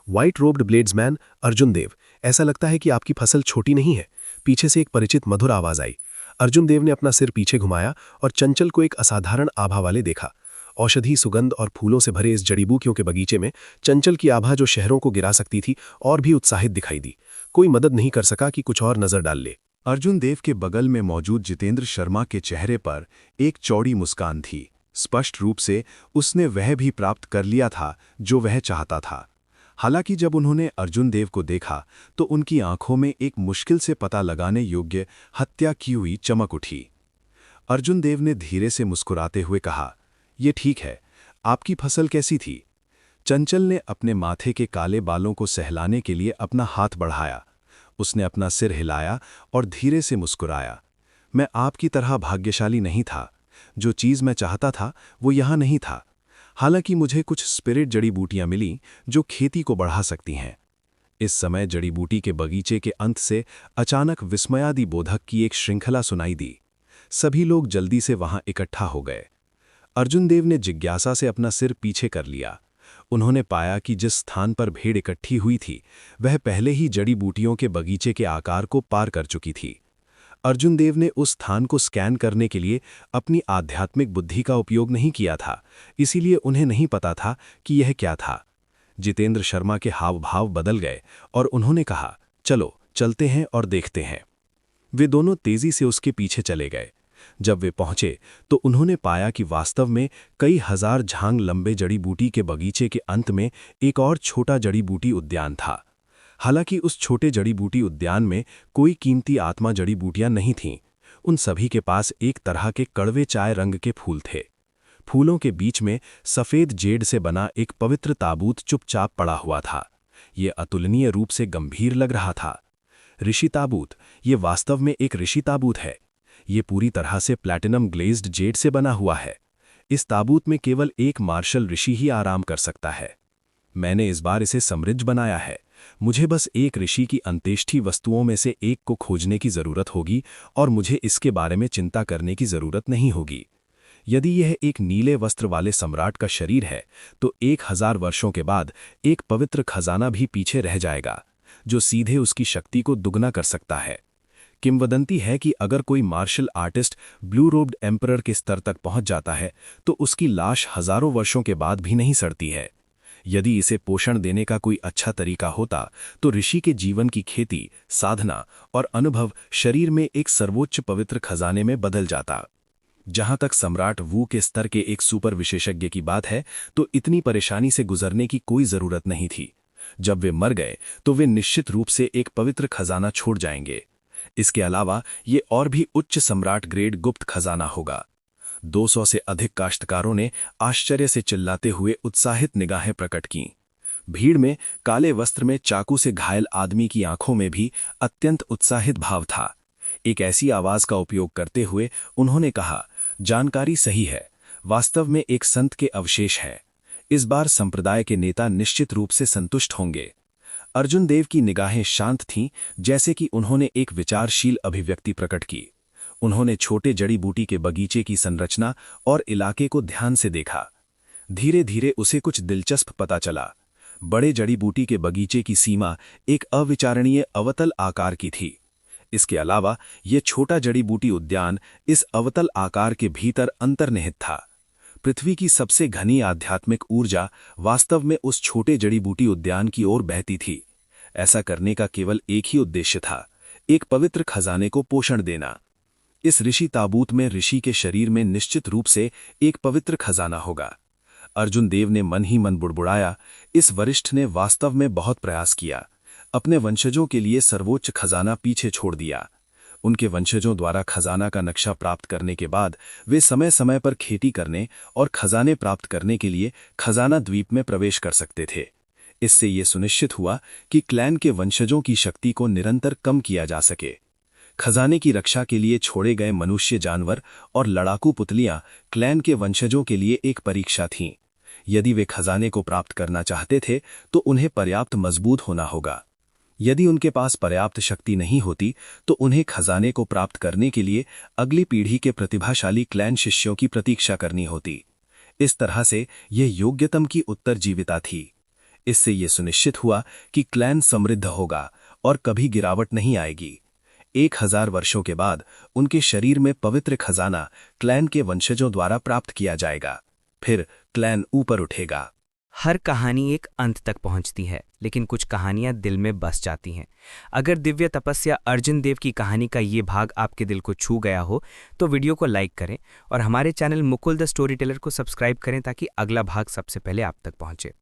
Speaker 5: व्हाइट रोब्ड ब्लेड्समैन अर्जुन देव, ऐसा लगता है कि आपकी फसल छोटी नहीं है। पीछे से एक परिचित मधुर आवाज आई। अर्जुन देव ने अपना सिर पीछे घुमाया और चंचल को एक असाधारण आभा वाले देखा। औषधि, सुगंध और फूलों से भरे इस जड़ी बूटियों के बगीचे में चंचल की आभा जो शहरों को गिरा सकती थी और भी उत्साहित दिखाई दी। कोई मदद नहीं कर सका कि कुछ और नजर डाल ले।
Speaker 3: अर्जुन देव के बगल में मौजूद जितेंद्र शर्मा के चेहरे पर एक चौड़ी मुस्कान थी। स्पष्ट रूप से उसने वह भी प्राप्त कर लिया था जो वह चाहता था। हालांकि जब उन्होंने अर्जुन देव को देखा तो उनकी आंखों में एक मुश्किल से पता लगाने योग्य हत्या की हुई चमक उठी। अर्जुन देव ने धीरे से मुस्कुराते हुए कहा, ये ठीक है, आपकी फसल कैसी थी? चंचल ने अपने माथे के काले बालों को सहलाने के लिए अपना हाथ बढ़ाया। उसने अपना सिर हिलाया और धीरे से मुस्कुराया। मैं आपकी तरह भाग्यशाली नहीं था। जो चीज़ मैं चाहता था वो यहाँ नहीं था। हालांकि मुझे कुछ स्पिरिट जड़ी बूटियां मिली जो खेती को बढ़ा सकती हैं। इस समय जड़ी बूटी के बगीचे के अंत से अचानक विस्मयादि बोधक की एक श्रृंखला सुनाई दी। सभी लोग जल्दी से वहां इकट्ठा हो गए। अर्जुन देव ने जिज्ञासा से अपना सिर पीछे कर लिया। उन्होंने पाया कि जिस स्थान पर भीड़ इकट्ठी हुई थी वह पहले ही जड़ी बूटियों के बगीचे के आकार को पार कर चुकी थी। अर्जुन देव ने उस स्थान को स्कैन करने के लिए अपनी आध्यात्मिक बुद्धि का उपयोग नहीं किया था, इसीलिए उन्हें नहीं पता था कि यह क्या था। जितेंद्र शर्मा के हाव भाव बदल गए और उन्होंने कहा, चलो चलते हैं और देखते हैं। वे दोनों तेजी से उसके पीछे चले गए। जब वे पहुंचे तो उन्होंने पाया कि वास्तव में कई हजार झांग लंबे जड़ी बूटी के बगीचे के अंत में एक और छोटा जड़ी बूटी उद्यान था। हालांकि उस छोटे जड़ी बूटी उद्यान में कोई कीमती आत्मा जड़ी बूटियां नहीं थीं। उन सभी के पास एक तरह के कड़वे चाय रंग के फूल थे। फूलों के बीच में सफेद जेड से बना एक पवित्र ताबूत चुपचाप पड़ा हुआ था। ये अतुलनीय रूप से गंभीर लग रहा था। ऋषि ताबूत, ये वास्तव में एक ऋषि ताबूत है। ये पूरी तरह से प्लैटिनम ग्लेज्ड जेड से बना हुआ है। इस ताबूत में केवल एक मार्शल ऋषि ही आराम कर सकता है। मैंने इस बार इसे समृद्ध बनाया है। मुझे बस एक ऋषि की अंत्येष्टि वस्तुओं में से एक को खोजने की जरूरत होगी और मुझे इसके बारे में चिंता करने की जरूरत नहीं होगी। यदि यह एक नीले वस्त्र वाले सम्राट का शरीर है तो 1000 वर्षों के बाद एक पवित्र खजाना भी पीछे रह जाएगा जो सीधे उसकी शक्ति को दुगना कर सकता है। किंवदंती है कि अगर कोई martial artist blue robed emperor के स्तर तक पहुंच जाता है तो उसकी लाश हजारों वर्षों के बाद भी नहीं सड़ती है। यदि इसे पोषण देने का कोई अच्छा तरीका होता तो ऋषि के जीवन की खेती, साधना और अनुभव शरीर में एक सर्वोच्च पवित्र खजाने में बदल जाता। जहां तक सम्राट वू के स्तर के एक सुपर विशेषज्ञ की बात है तो इतनी परेशानी से गुजरने की कोई जरूरत नहीं थी। जब वे मर गए तो वे निश्चित रूप से एक पवित्र खजाना छोड़ जाएंगे। इसके अलावा ये और भी उच्च सम्राट ग्रेड गुप्त खजाना होगा। 200 से अधिक काश्तकारों ने आश्चर्य से चिल्लाते हुए उत्साहित निगाहें प्रकट कीं। भीड़ में काले वस्त्र में चाकू से घायल आदमी की आंखों में भी अत्यंत उत्साहित भाव था। एक ऐसी आवाज का उपयोग करते हुए उन्होंने कहा, जानकारी सही है, वास्तव में एक संत के अवशेष है। इस बार संप्रदाय के नेता निश्चित रूप से संतुष्ट होंगे। अर्जुन देव की निगाहें शांत थीं, जैसे कि उन्होंने एक विचारशील अभिव्यक्ति प्रकट की। उन्होंने छोटे जड़ी बूटी के बगीचे की संरचना और इलाके को ध्यान से देखा। धीरे धीरे उसे कुछ दिलचस्प पता चला। बड़े जड़ी बूटी के बगीचे की सीमा एक अविचारणीय अवतल आकार की थी। इसके अलावा यह छोटा जड़ी बूटी उद्यान इस अवतल आकार के भीतर अंतर्निहित था। पृथ्वी की सबसे घनी आध्यात्मिक ऊर्जा वास्तव में उस छोटे जड़ी बूटी उद्यान की ओर बहती थी। ऐसा करने का केवल एक ही उद्देश्य था, एक पवित्र खजाने को पोषण देना। इस ऋषि ताबूत में ऋषि के शरीर में निश्चित रूप से एक पवित्र खजाना होगा। अर्जुन देव ने मन ही मन बुड़बुड़ाया, इस वरिष्ठ ने वास्तव में बहुत प्रयास किया, अपने वंशजों के लिए सर्वोच्च खजाना पीछे छोड़ दिया।
Speaker 6: उनके वंशजों द्वारा खजाना का नक्शा प्राप्त करने के बाद वे समय समय पर खेती करने और खजाने प्राप्त करने के लिए खजाना द्वीप में प्रवेश कर सकते थे। इससे ये सुनिश्चित हुआ कि क्लैन के वंशजों की शक्ति को निरंतर कम किया जा सके। खजाने की रक्षा के लिए छोड़े गए मनुष्य, जानवर और लड़ाकू पुतलियां क्लैन के वंशजों के लिए एक परीक्षा थीं। यदि वे खजाने को प्राप्त करना चाहते थे तो उन्हें पर्याप्त मजबूत होना होगा। यदि उनके पास पर्याप्त शक्ति नहीं होती तो उन्हें खजाने को प्राप्त करने के लिए अगली पीढ़ी के प्रतिभाशाली क्लैन शिष्यों की प्रतीक्षा करनी होती। इस तरह से यह योग्यतम की उत्तरजीविता थी। इससे यह सुनिश्चित हुआ कि क्लैन समृद्ध होगा और कभी गिरावट नहीं आएगी। 1000 वर्षों के बाद उनके शरीर में पवित्र खजाना क्लैन के वंशजों द्वारा प्राप्त किया जाएगा। फिर क्लैन ऊपर उठेगा।
Speaker 7: हर कहानी एक अंत तक पहुंचती है, लेकिन कुछ कहानियां दिल में बस जाती हैं। अगर दिव्य तपस्या अर्जुन देव की कहानी का ये भाग आपके दिल को छू गया हो तो वीडियो को लाइक करें और हमारे channel Mukul the story teller को सब्सक्राइब करें ताकि अगला भाग सबसे पहले आप तक पहुंचे।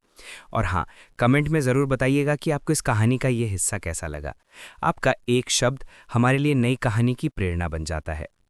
Speaker 7: और हाँ, कमेंट में ज़रूर बताइएगा कि आपको इस कहानी का ये हिस्सा कैसा लगा। आपका एक शब्द हमारे लिए नई कहानी की प्रेरणा बन जाता है।